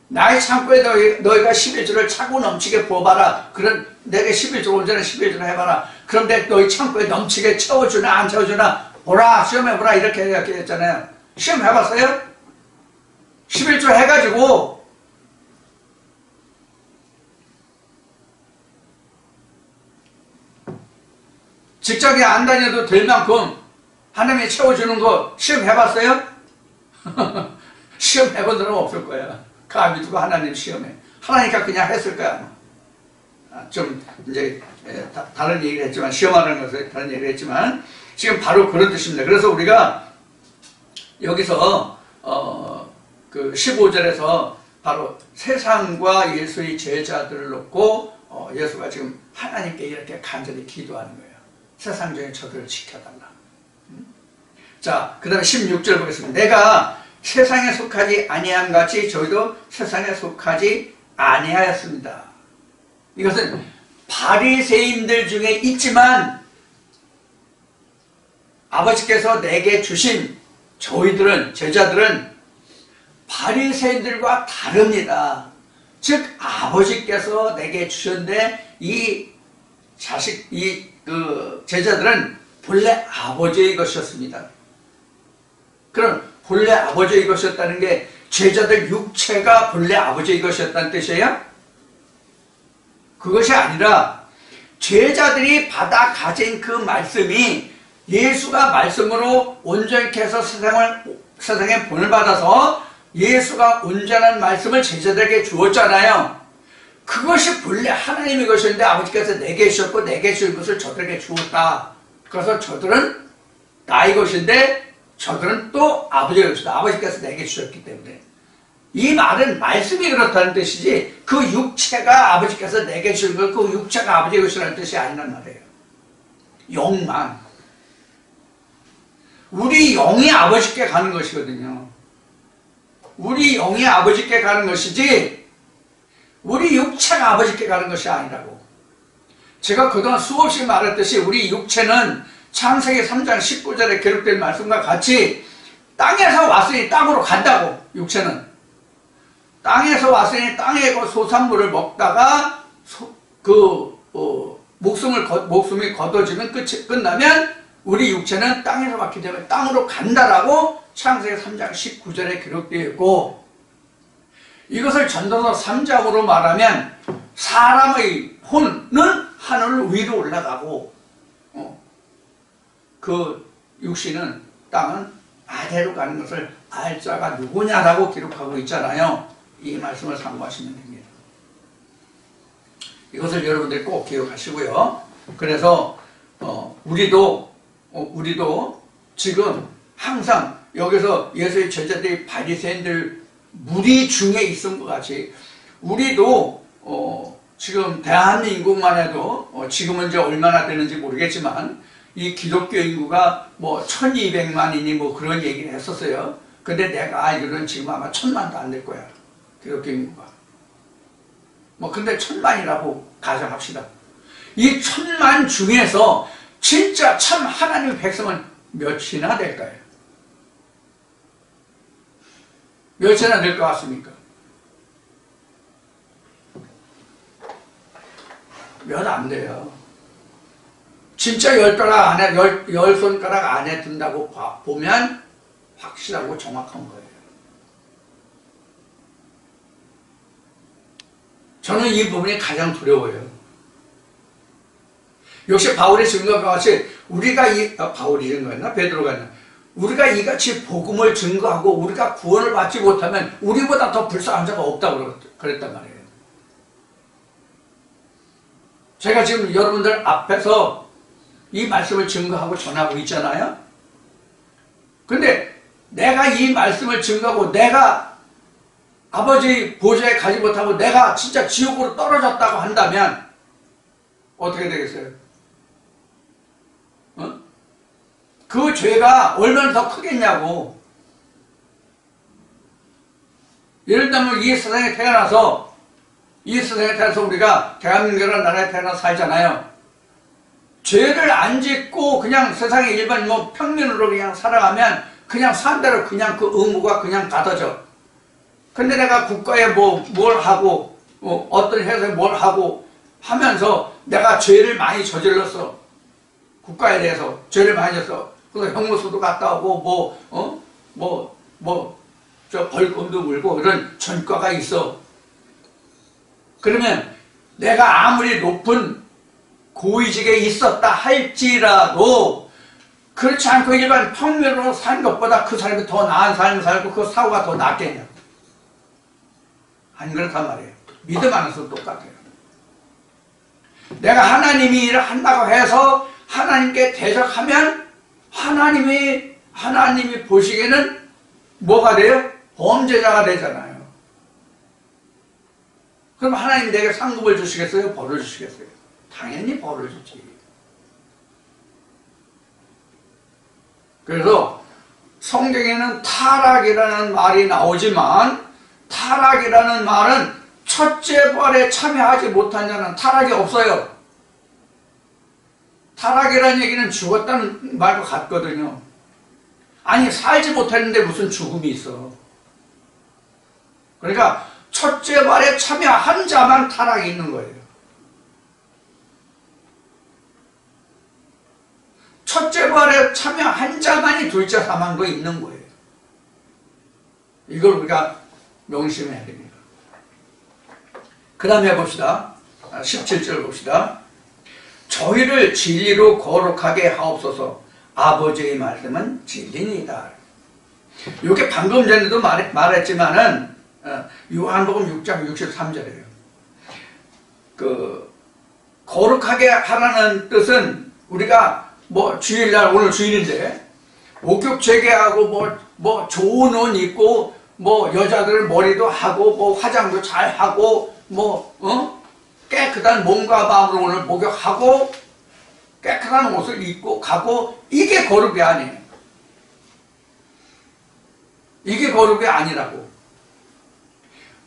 나의 창고에 너희가 11조를 차고 넘치게 부어봐라. 그럼 내게 11조 온전한 11조를 해봐라. 그런데 너희 창고에 넘치게 채워주나 안 채워주나 보라. 시험해보라. 이렇게 했잖아요. 시험해봤어요? 11조 해가지고 직장에 안 다녀도 될 만큼 하나님이 채워주는 거 시험 해봤어요? 시험 해본 사람 없을 거야. 감히 누가 하나님 시험해. 하나니까 그냥 했을 거야. 좀 이제 다른 얘기를 했지만, 시험하는 것은 다른 얘기를 했지만 지금 바로 그런 뜻입니다. 그래서 우리가 여기서 그 15절에서 바로 세상과 예수의 제자들을 놓고 예수가 지금 하나님께 이렇게 간절히 기도하는 거예요. 세상 중에 저들을 지켜달라. 자, 그 다음에 16절 보겠습니다. 내가 세상에 속하지 아니함 같이 저희도 세상에 속하지 아니하였습니다. 이것은 바리새인들 중에 있지만 아버지께서 내게 주신 저희들은, 제자들은 바리새인들과 다릅니다. 즉 아버지께서 내게 주셨는데 이 제자들은 본래 아버지의 것이었습니다. 그럼 본래 아버지의 것이었다는 게 제자들 육체가 본래 아버지의 것이었다는 뜻이에요? 그것이 아니라 제자들이 받아 가진 그 말씀이 예수가 말씀으로 온전케 해서 세상에 본을 받아서 예수가 온전한 말씀을 제자들에게 주었잖아요. 그것이 본래 하나님의 것이었는데 아버지께서 내게 주셨고 내게 주신 것을 저들에게 주었다. 그래서 저들은 나의 것인데 저들은 또 아버지의 것이다. 아버지께서 내게 주셨기 때문에. 이 말은 말씀이 그렇다는 뜻이지 그 육체가 아버지께서 내게 주신 것, 그 육체가 아버지의 것이라는 뜻이 아니란 말이에요. 영만. 우리 영이 아버지께 가는 것이거든요. 우리 영이 아버지께 가는 것이지 우리 육체가 아버지께 가는 것이 아니라고. 제가 그동안 수없이 말했듯이 우리 육체는 창세기 3장 19절에 기록된 말씀과 같이 땅에서 왔으니 땅으로 간다고. 육체는 땅에서 왔으니 땅의 소산물을 먹다가 목숨이 걷어지면 끝나면 우리 육체는 땅에서 왔기 때문에 땅으로 간다라고 창세기 3장 19절에 기록되어 있고, 이것을 전도서 3장으로 말하면 사람의 혼은 하늘 위로 올라가고 그 육신은 땅은 아래로 가는 것을 알 자가 누구냐라고 기록하고 있잖아요. 이 말씀을 참고하시면 됩니다. 이것을 여러분들 꼭 기억하시고요. 그래서 우리도 지금 항상 여기서 예수의 제자들이 바리새인들 무리 중에 있은 것 같이 우리도 지금 대한민국만 해도 지금은 이제 얼마나 되는지 모르겠지만 이 기독교 인구가 뭐 1200만이니 뭐 그런 얘기를 했었어요. 근데 내가 알기로는 지금 아마 1000만도 안 될 거야. 기독교 인구가. 뭐 근데 1000만이라고 가정합시다. 이 1000만 중에서 진짜 참 하나님의 백성은 몇이나 될까요? 몇이나 될 것 같습니까? 몇 안 돼요. 진짜 10손가락 안에, 10손가락 안에 든다고 보면 확실하고 정확한 거예요. 저는 이 부분이 가장 두려워요. 역시 바울의 증거가 같이 우리가 바울이 증거했나? 베드로가 했나? 우리가 이같이 복음을 증거하고 우리가 구원을 받지 못하면 우리보다 더 불쌍한 자가 없다고 그랬단 말이에요. 제가 지금 여러분들 앞에서 이 말씀을 증거하고 전하고 있잖아요. 근데 내가 이 말씀을 증거하고 내가 아버지 보좌에 가지 못하고 내가 진짜 지옥으로 떨어졌다고 한다면 어떻게 되겠어요? 그 죄가 얼마나 더 크겠냐고. 예를 들면 이 세상에 태어나서 우리가 대한민국이라는 나라에 태어나서 살잖아요. 죄를 안 짓고 그냥 세상에 일반 평민으로 그냥 살아가면 그냥 산 대로 그냥 그 의무가 그냥 받아져. 근데 내가 국가에 뭘 하고 어떤 회사에 뭘 하고 하면서 내가 죄를 많이 저질렀어. 국가에 대해서 죄를 많이 졌어. 그래서 형무소도 갔다 오고 저 벌금도 물고 이런 전과가 있어. 그러면 내가 아무리 높은 고위직에 있었다 할지라도 그렇지 않고 일반 평면으로 사는 것보다 그 사람이 더 나은 삶을 살고 그 사고가 더 낫겠냐? 안 그렇단 말이에요. 믿음 안에서 똑같아요. 내가 하나님이 일을 한다고 해서 하나님께 대적하면 하나님이 보시기에는 뭐가 돼요? 범죄자가 되잖아요. 그럼 하나님이 내게 상급을 주시겠어요? 벌을 주시겠어요? 당연히 벌을 주지. 그래서 성경에는 타락이라는 말이 나오지만 타락이라는 말은 첫째 부활에 참여하지 못한 자는 타락이 없어요. 타락이라는 얘기는 죽었다는 말과 같거든요. 아니 살지 못했는데 무슨 죽음이 있어. 그러니까 첫째 부활에 참여한 자만 타락이 있는 거예요. 첫째 부활에 참여한 자만이 둘째 사망도 있는 거예요. 이걸 우리가 명심해야 됩니다. 그 다음에 봅시다. 17절 봅시다. 저희를 진리로 거룩하게 하옵소서. 아버지의 말씀은 진리니이다. 이게 방금 전에도 말했지만은 요한복음 6장 63절이에요. 거룩하게 하라는 뜻은 우리가 뭐 주일날 오늘 주일인데 목욕 재개하고 뭐 좋은 옷 입고 뭐 여자들 머리도 하고 뭐 화장도 잘 하고 깨끗한 몸과 마음으로 오늘 목욕하고 깨끗한 옷을 입고 가고 이게 거룩이 아니에요. 이게 거룩이 아니라고.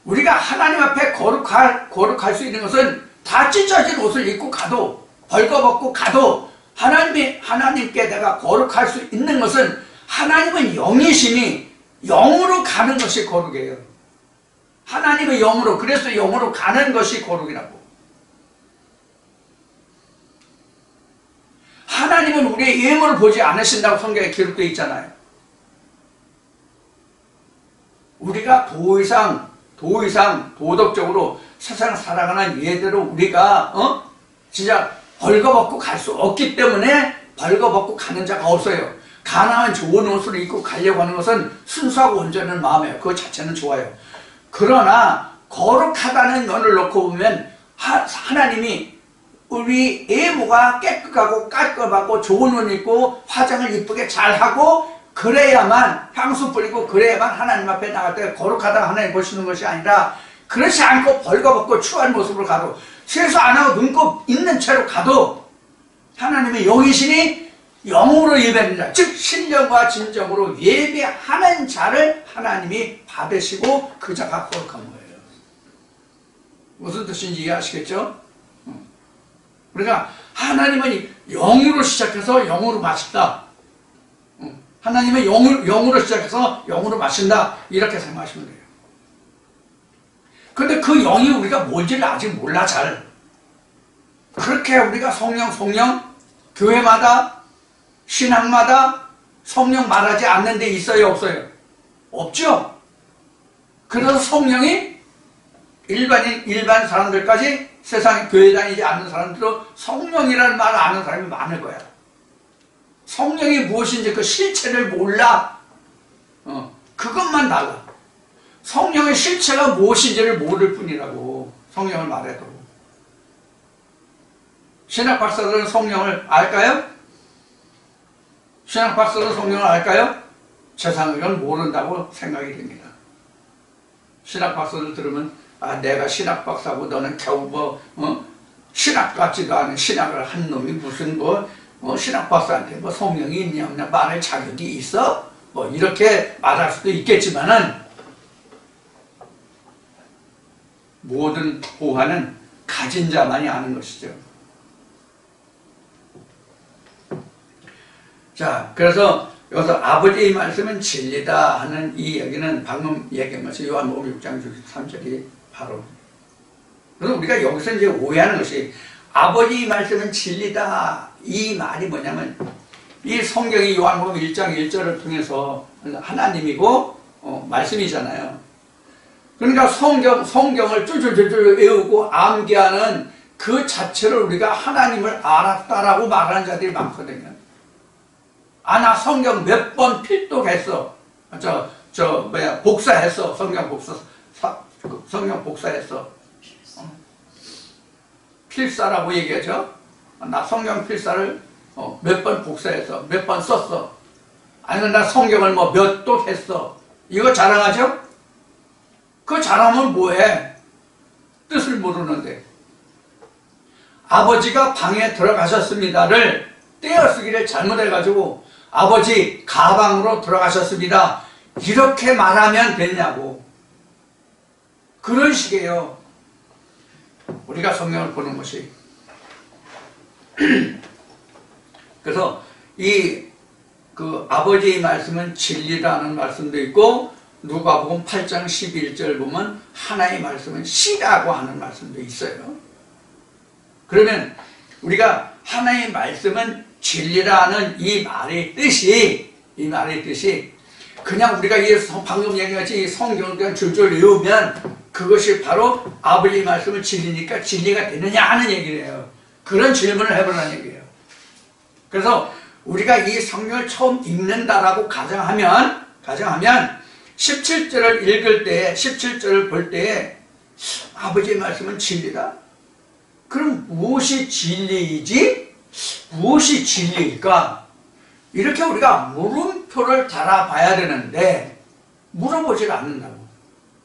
우리가 하나님 앞에 거룩할 수 있는 것은 다 찢어진 옷을 입고 가도 벌거벗고 가도 하나님께 내가 거룩할 수 있는 것은 하나님은 영이시니 영으로 가는 것이 거룩이에요. 하나님은 영으로, 그래서 영으로 가는 것이 거룩이라고. 하나님은 우리의 예물을 보지 않으신다고 성경에 기록되어 있잖아요. 우리가 더 이상 도덕적으로 세상 살아가는 예대로 우리가 진짜 벌거벗고 갈 수 없기 때문에 벌거벗고 가는 자가 없어요. 가난한 좋은 옷을 입고 가려고 하는 것은 순수하고 온전한 마음이에요. 그거 자체는 좋아요. 그러나 거룩하다는 면을 놓고 보면 하나님이 우리 예모가 깨끗하고 깔끔하고 좋은 옷 입고 화장을 이쁘게 잘하고 그래야만 향수 뿌리고 그래야만 하나님 앞에 나갈 때 거룩하다 하나님 보시는 것이 아니라 그렇지 않고 벌거벗고 추한 모습으로 가도 세수 안 하고 눈곱 있는 채로 가도 하나님의 영이시니 영으로 예배하는 자, 즉 신령과 진정으로 예배하는 자를 하나님이 받으시고 그 자가 거룩한 거예요. 무슨 뜻인지 이해하시겠죠? 그러니까 하나님은 영으로 시작해서 영으로 마신다. 하나님은 영으로 시작해서 영으로 마신다. 이렇게 생각하시면 돼요. 근데 그 영이 우리가 뭔지를 아직 몰라 잘. 그렇게 우리가 성령 교회마다 신학마다 성령 말하지 않는 데 있어요 없어요? 없죠. 그래서 성령이 일반 사람들까지 세상에 교회 다니지 않는 사람들도 성령이라는 말을 아는 사람이 많을 거야. 성령이 무엇인지 그 실체를 몰라. 그것만 달라. 성령의 실체가 무엇인지를 모를 뿐이라고. 성령을 말해도. 신학 박사들은 성령을 알까요? 신학 박사들은 성령을 알까요? 제 생각은 모른다고 생각이 됩니다. 신학 박사들 들으면 내가 신학 박사고 너는 겨우 신학 같지도 않은 신학을 한 놈이 무슨 신학 박사한테 성령이 있냐 없냐 말할 자격이 있어? 이렇게 말할 수도 있겠지만은 모든 보화는 가진 자만이 아는 것이죠. 자, 그래서 여기서 아버지의 말씀은 진리다 하는 이 얘기는 방금 얘기한 것이 요한복음 6장 63절이 바로. 그래서 우리가 여기서 이제 오해하는 것이 아버지의 말씀은 진리다. 이 말이 뭐냐면 이 성경이 요한복음 1장 1절을 통해서 하나님이고 말씀이잖아요. 그러니까 성경을 쫄쫄쫄쫄 외우고 암기하는 그 자체를 우리가 하나님을 알았다라고 말하는 자들이 많거든요. 아, 나 성경 몇 번 필독했어. 복사했어. 성경 복사했어. 필사라고 얘기하죠. 나 성경 필사를 몇 번 복사했어. 몇 번 썼어. 아니면 나 성경을 뭐 몇 독 했어. 이거 자랑하죠? 그 자랑은 뭐해? 뜻을 모르는데. 아버지가 방에 들어가셨습니다를 떼어쓰기를 잘못해가지고 아버지 가방으로 들어가셨습니다. 이렇게 말하면 됐냐고. 그런 식이에요. 우리가 성경을 보는 것이. 그래서 그 아버지의 말씀은 진리라는 말씀도 있고 누가복음 8장 11절 보면 하나의 말씀은 씨라고 하는 말씀도 있어요. 그러면 우리가 하나의 말씀은 진리라는 이 말의 뜻이 그냥 우리가 방금 얘기했지 이 성경을 그냥 줄줄 외우면 그것이 바로 아버지의 말씀은 진리니까 진리가 되느냐 하는 얘기예요. 그런 질문을 해보라는 얘기예요. 그래서 우리가 이 성경을 처음 읽는다라고 가정하면 17절을 읽을 때 17절을 볼 때 아버지의 말씀은 진리다? 그럼 무엇이 진리이지? 무엇이 진리일까? 이렇게 우리가 물음표를 달아봐야 되는데 물어보질 않는다고.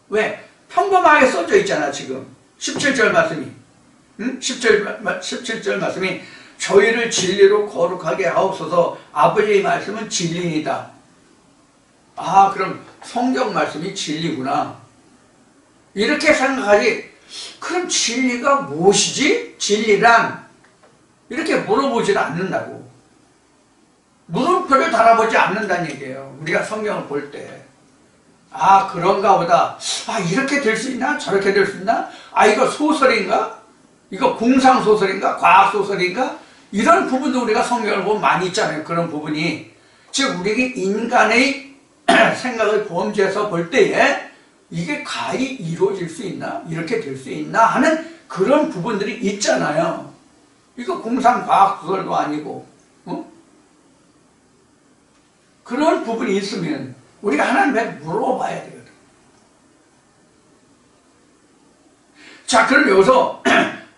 왜? 평범하게 써져 있잖아 지금 17절 말씀이. 17절 말씀이 저희를 진리로 거룩하게 하옵소서. 아버지의 말씀은 진리이다. 아, 그럼 성경 말씀이 진리구나. 이렇게 생각하지. 그럼 진리가 무엇이지? 진리란 이렇게 물어보질 않는다고. 물음표를 달아보지 않는다는 얘기예요. 우리가 성경을 볼 때. 아, 그런가 보다. 아, 이렇게 될 수 있나? 저렇게 될 수 있나? 아, 이거 소설인가? 이거 공상소설인가? 과학소설인가? 이런 부분도 우리가 성경을 보면 많이 있잖아요. 그런 부분이. 즉, 우리 인간의 생각을 범죄해서 볼 때에 이게 가히 이루어질 수 있나? 이렇게 될 수 있나? 하는 그런 부분들이 있잖아요. 이거 공상과학소설도 아니고. 그런 부분이 있으면 우리가 하나님께 물어봐야 되거든. 자, 그럼 여기서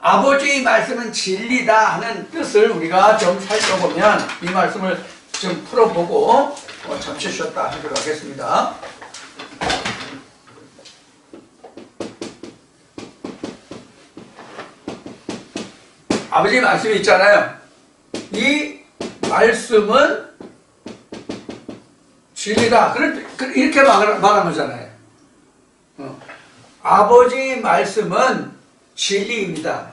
아버지의 말씀은 진리다 하는 뜻을 우리가 좀 살펴보면 이 말씀을 좀 풀어보고 잠시 쉬었다 하도록 하겠습니다. 아버지의 말씀이 있잖아요. 이 말씀은 진리다. 이렇게 말한 거잖아요. 아버지의 말씀은 진리입니다.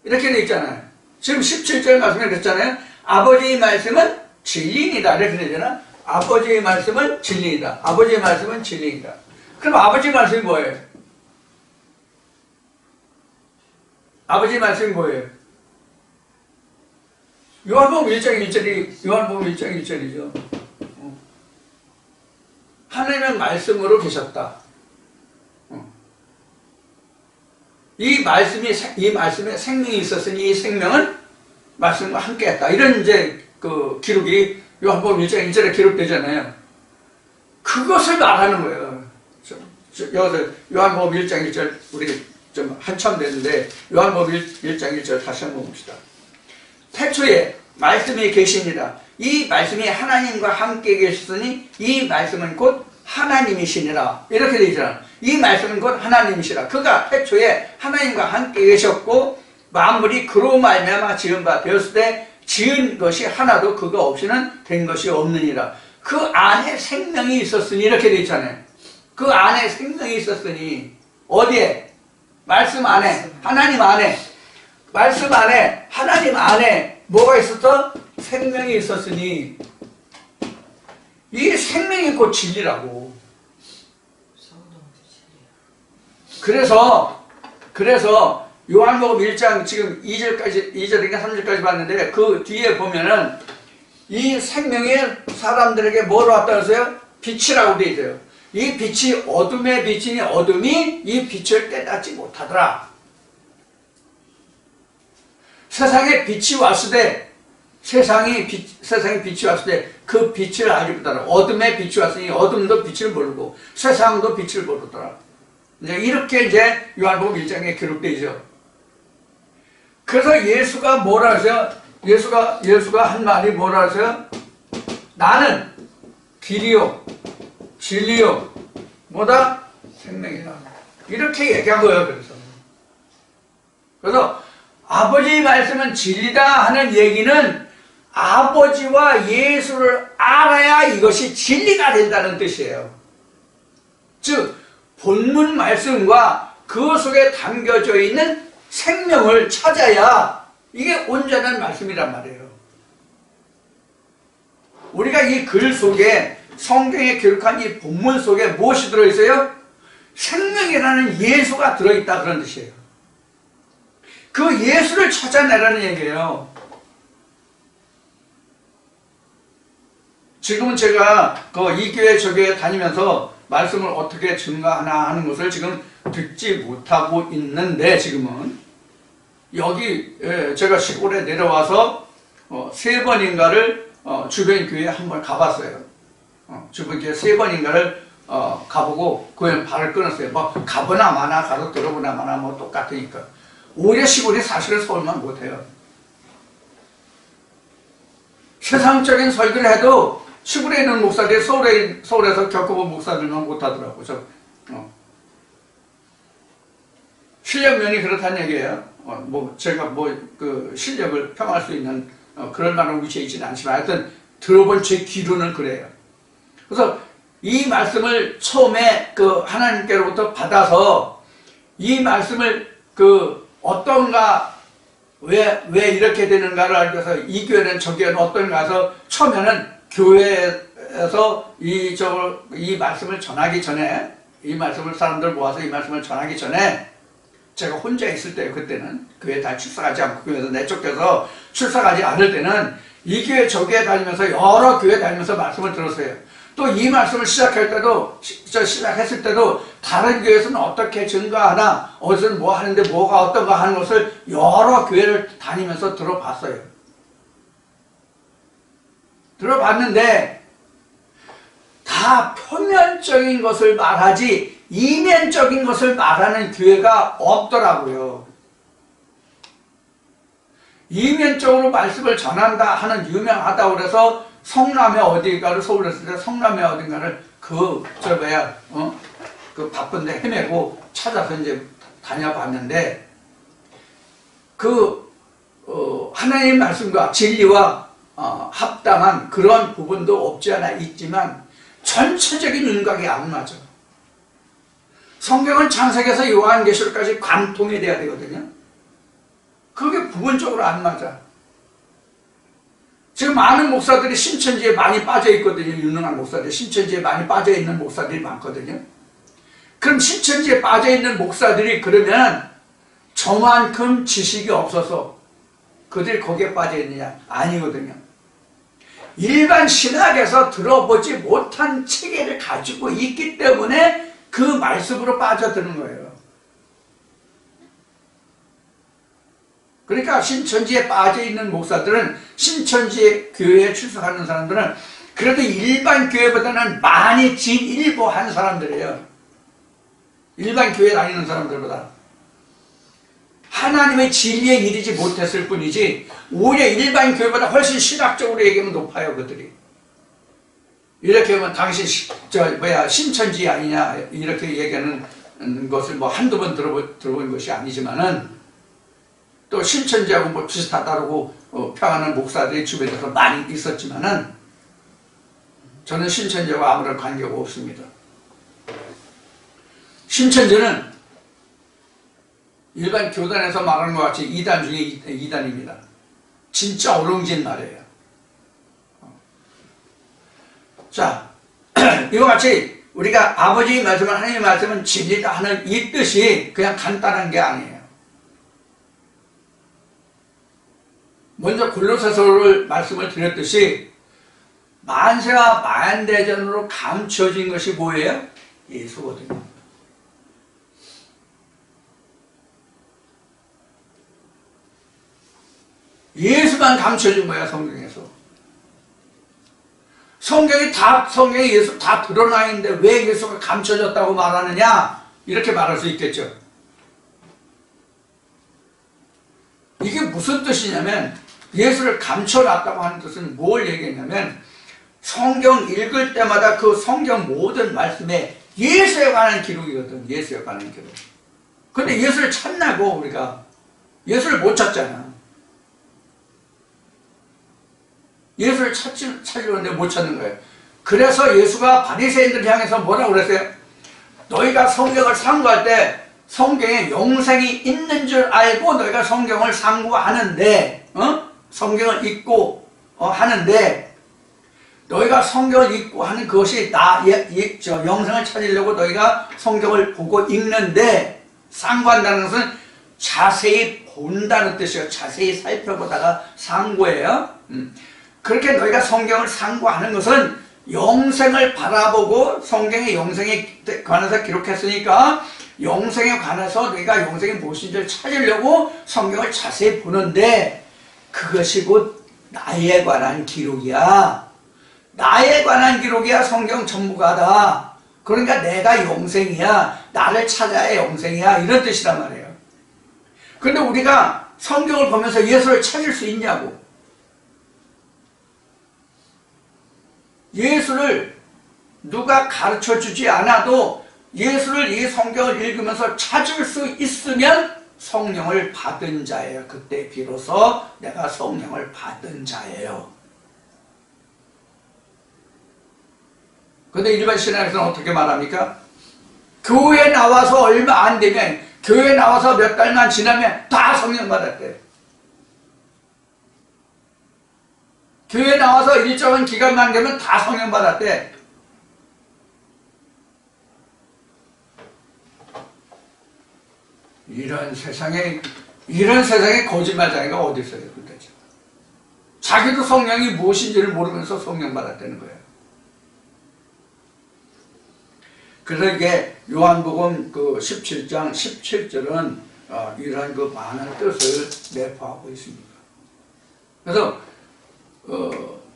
이렇게 돼 있잖아요. 지금 17절 말씀에 그랬잖아요. 아버지의 말씀은 진리이다. 이렇게 되잖아. 아버지의 말씀은 진리이다. 아버지의 말씀은 진리이다. 그럼 아버지의 말씀이 뭐예요? 아버지의 말씀이 뭐예요? 요한복음 1장 1절이죠. 하나님은 말씀으로 계셨다. 이 말씀에 생명이 있었으니 이 생명은 말씀과 함께했다. 이런 이제 그 기록이 요한복음 1장 1절에 기록되잖아요. 그것을 말하는 거예요. 여기서 요한복음 1장 1절 우리 좀 한참 됐는데 요한복음 1장 1절 다시 한번 봅시다. 태초에 말씀이 계시니라. 이 말씀이 하나님과 함께 계셨으니 이 말씀은 곧 하나님이시니라. 이렇게 되어 있잖아. 이 말씀은 곧 하나님이시라. 그가 태초에 하나님과 함께 계셨고 만물이 그로 말미암아 지은 바 되었을 때 지은 것이 하나도 그가 없이는 된 것이 없느니라. 그 안에 생명이 있었으니 이렇게 되어 있잖아요. 그 안에 생명이 있었으니 어디에? 말씀 안에, 하나님 안에, 말씀 안에, 하나님 안에 뭐가 있었어? 생명이 있었으니 이 생명이 곧 진리라고. 그래서 요한복음 1장 지금 2절인가 3절까지 봤는데 그 뒤에 보면은 이 생명이 사람들에게 뭐로 왔다 그랬어요? 빛이라고 되어 있어요. 이 빛이 어둠의 빛이니 어둠이 이 빛을 깨닫지 못하더라. 세상에 빛이 왔을 때, 세상에 빛이 왔을 때 그 빛을 알기보다는 어둠에 빛이 왔으니 어둠도 빛을 모르고 세상도 빛을 모르더라. 이렇게 이제 요한복음 1장에 기록되어 있죠. 그래서 예수가 뭐라 하세요? 예수가 한 말이 뭐라 하세요? 나는 길이요, 진리요, 뭐다? 생명이다. 이렇게 얘기한 거예요, 그래서 아버지 말씀은 진리다 하는 얘기는 아버지와 예수를 알아야 이것이 진리가 된다는 뜻이에요. 즉, 본문 말씀과 그 속에 담겨져 있는 생명을 찾아야 이게 온전한 말씀이란 말이에요. 우리가 이 글 속에 성경에 기록한 이 본문 속에 무엇이 들어있어요? 생명이라는 예수가 들어있다 그런 뜻이에요. 그 예수를 찾아내라는 얘기예요. 지금은 제가 이 교회 저 교회 다니면서 말씀을 어떻게 증거하나 하는 것을 지금 듣지 못하고 있는데, 지금은 여기 제가 시골에 내려와서 3번인가를 주변 교회에 한번 가봤어요. 주변 교회 3번인가를 가보고 그냥 발을 끊었어요. 뭐 가보나 마나 가서 들어보나 마나 뭐 똑같으니까. 오히려 시골이 사실은 서울만 못해요. 세상적인 설교를 해도 시골에 있는 목사들이 서울에서 겪어본 목사들만 못하더라고요. 실력면이 그렇다는 얘기예요. 제가 그 실력을 평할 수 있는 그럴 만한 위치에 있지는 않지만 하여튼 들어본 제 귀로는 그래요. 그래서 이 말씀을 처음에 하나님께로부터 받아서 이 말씀을 어떤가, 왜 이렇게 되는가를 알기 위해서 이 교회는 저 교회는 어떤가 해서 처음에는 교회에서 이 말씀을 전하기 전에, 이 말씀을 사람들 모아서 이 말씀을 전하기 전에 제가 혼자 있을 때요. 그때는 교회 다 출석하지 않고 교회에서 내쫓겨서 출석하지 않을 때는 이 교회 저 교회 다니면서 여러 교회 다니면서 말씀을 들었어요. 또 이 말씀을 시작했을 때도 다른 교회에서는 어떻게 증거하나, 어디서는 뭐 하는데 뭐가 어떤가 하는 것을 여러 교회를 다니면서 들어봤어요. 들어봤는데 다 표면적인 것을 말하지 이면적인 것을 말하는 교회가 없더라고요. 이면적으로 말씀을 전한다 하는 유명하다고 그래서 성남에 어디가를 서울에 있을 때 성남에 어딘가를 그 바쁜데 헤매고 찾아서 이제 다녀봤는데 하나님의 말씀과 진리와 합당한 그런 부분도 없지 않아 있지만 전체적인 윤곽이 안 맞아. 성경은 창세기에서 요한계시록까지 관통이 돼야 되거든요. 그게 부분적으로 안 맞아. 지금 많은 목사들이 신천지에 많이 빠져 있거든요. 유능한 목사들, 신천지에 많이 빠져 있는 목사들이 많거든요. 그럼 신천지에 빠져 있는 목사들이 그러면 저만큼 지식이 없어서 그들이 거기에 빠져 있느냐? 아니거든요. 일반 신학에서 들어보지 못한 체계를 가지고 있기 때문에 그 말씀으로 빠져드는 거예요. 그러니까 신천지에 빠져있는 목사들은, 신천지 교회에 출석하는 사람들은 그래도 일반 교회보다는 많이 진일보한 사람들이에요. 일반 교회 다니는 사람들보다. 하나님의 진리에 이르지 못했을 뿐이지 오히려 일반 교회보다 훨씬 신학적으로 얘기하면 높아요, 그들이. 이렇게 하면 당신 신천지 아니냐 이렇게 얘기하는 것을 한두 번 들어본 것이 아니지만은 또 신천지하고 비슷하다고 평하는 목사들이 주변에서 많이 있었지만은 저는 신천지하고 아무런 관계가 없습니다. 신천지는 일반 교단에서 말하는 것 같이 이단 중에 이단입니다. 진짜 어롱진 말이에요. 자, 이와 같이 우리가 아버지의 말씀은, 하나님의 말씀은 진리다 하는 이 뜻이 그냥 간단한 게 아니에요. 먼저 골로새서를 말씀을 드렸듯이 만세와 만대전으로 감춰진 것이 뭐예요? 예수거든요. 예수만 감춰준 거야, 성경에서. 성경에 예수 다 드러나 있는데 왜 예수가 감춰졌다고 말하느냐? 이렇게 말할 수 있겠죠. 이게 무슨 뜻이냐면, 예수를 감춰놨다고 하는 뜻은 뭘 얘기했냐면, 성경 읽을 때마다 그 성경 모든 말씀에 예수에 관한 기록이거든. 예수에 관한 기록. 근데 예수를 찾냐고, 우리가. 예수를 못 찾잖아. 예수를 찾으려고 하는데 못 찾는 거예요. 그래서 예수가 바리새인들 향해서 뭐라고 그랬어요? 너희가 성경을 상고할 때 성경에 영생이 있는 줄 알고 너희가 성경을 상고하는데, 성경을 읽고 하는데, 너희가 성경을 읽고 하는 그것이 영생을 찾으려고 너희가 성경을 보고 읽는데, 상고한다는 것은 자세히 본다는 뜻이에요. 자세히 살펴보다가 상고예요. 그렇게 너희가 성경을 상고하는 것은 영생을 바라보고, 성경에 영생에 관해서 기록했으니까 영생에 관해서 너희가 영생이 무엇인지를 찾으려고 성경을 자세히 보는데, 그것이 곧 나에 관한 기록이야. 나에 관한 기록이야. 성경 전부가다. 그러니까 내가 영생이야. 나를 찾아야 영생이야. 이런 뜻이란 말이에요. 근데 우리가 성경을 보면서 예수를 찾을 수 있냐고. 예수를 누가 가르쳐 주지 않아도 예수를 이 성경을 읽으면서 찾을 수 있으면 성령을 받은 자예요. 그때 비로소 내가 성령을 받은 자예요. 근데 일반 신앙에서는 어떻게 말합니까? 교회 나와서 얼마 안 되면, 교회 나와서 몇 달만 지나면 다 성령 받았대. 교회 나와서 일정한 기간만 되면 다 성령 받았대. 이런 세상에 거짓말쟁이가 어디 있어요, 도대체. 자기도 성령이 무엇인지를 모르면서 성령 받았다는 거예요. 그래서 이게 요한복음 그 17장 17절은 이러한 그 많은 뜻을 내포하고 있습니다. 그래서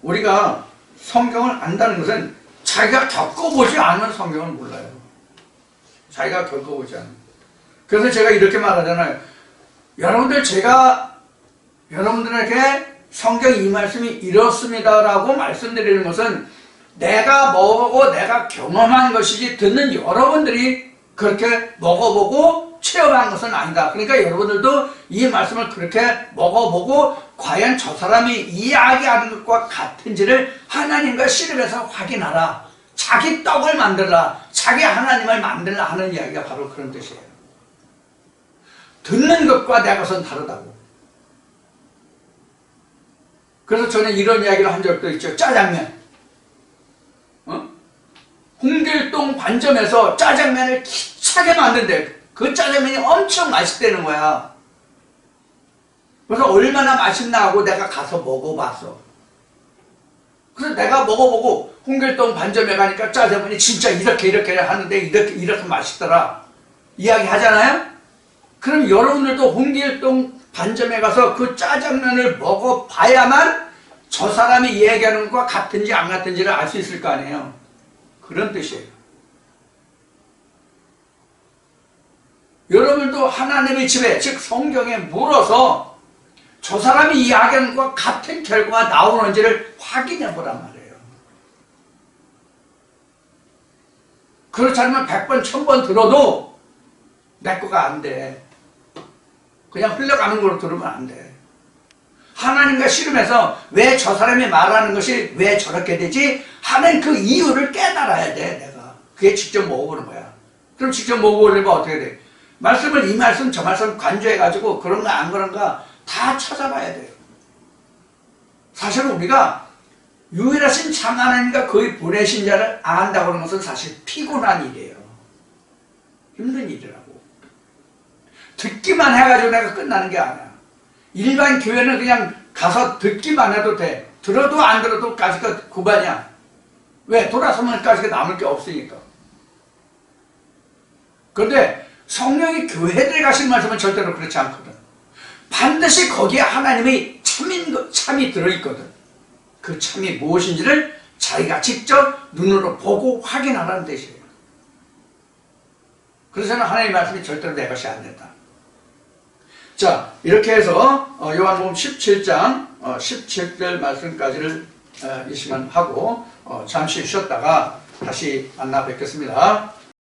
우리가 성경을 안다는 것은 자기가 겪어보지 않은 성경을 몰라요. 자기가 겪어보지 않은. 그래서 제가 이렇게 말하잖아요. 여러분들, 제가 여러분들에게 성경 이 말씀이 이렇습니다라고 말씀드리는 것은 내가 먹어보고 내가 경험한 것이지, 듣는 여러분들이 그렇게 먹어보고 체험한 것은 아니다. 그러니까 여러분들도 이 말씀을 그렇게 먹어보고 과연 저 사람이 이야기하는 것과 같은지를 하나님과 씨름해서 확인하라. 자기 떡을 만들라. 자기 하나님을 만들라 하는 이야기가 바로 그런 뜻이에요. 듣는 것과 내 것은 다르다고. 그래서 저는 이런 이야기를 한 적도 있죠. 짜장면. 홍길동 반점에서 짜장면을 기차게 만든대. 그 짜장면이 엄청 맛있다는 거야. 그래서 얼마나 맛있나 하고 내가 가서 먹어봤어. 그래서 내가 먹어보고 홍길동 반점에 가니까 짜장면이 진짜 이렇게 하는데 이렇게 맛있더라. 이야기 하잖아요? 그럼 여러분들도 홍길동 반점에 가서 그 짜장면을 먹어봐야만 저 사람이 얘기하는 것과 같은지 안 같은지를 알 수 있을 거 아니에요. 그런 뜻이에요. 여러분도 하나님의 집에, 즉 성경에 물어서 저 사람이 이야기하는 것과 같은 결과가 나오는지를 확인해 보란 말이에요. 그렇지 않으면 100번, 1000번 들어도 내 거가 안 돼. 그냥 흘러가는 걸로 들으면 안 돼. 하나님과 씨름해서 왜 저 사람이 말하는 것이 왜 저렇게 되지 하는 그 이유를 깨달아야 돼, 내가. 그게 직접 먹어보는 거야. 그럼 직접 먹어보려면 어떻게 돼? 말씀을 이 말씀 저 말씀 간주해가지고 그런가 안 그런가 다 찾아봐야 돼요. 사실은 우리가 유일하신 참 하나님과 그의 보내신 자를 안다고 하는 것은 사실 피곤한 일이에요. 힘든 일이라고. 듣기만 해가지고 내가 끝나는 게 아니야. 일반 교회는 그냥 가서 듣기만 해도 돼. 들어도 안 들어도 까지가 그반이야. 왜? 돌아서면 까지가 남을 게 없으니까. 그런데 성령이 교회들에 가신 말씀은 절대로 그렇지 않거든. 반드시 거기에 하나님이 참 참이 들어있거든. 그 참이 무엇인지를 자기가 직접 눈으로 보고 확인하라는 뜻이에요. 그래서 저는 하나님의 말씀이 절대로 내 것이 안 된다. 자, 이렇게 해서 요한복음 17장 17절 말씀까지를 이 시간 하고 잠시 쉬었다가 다시 만나 뵙겠습니다.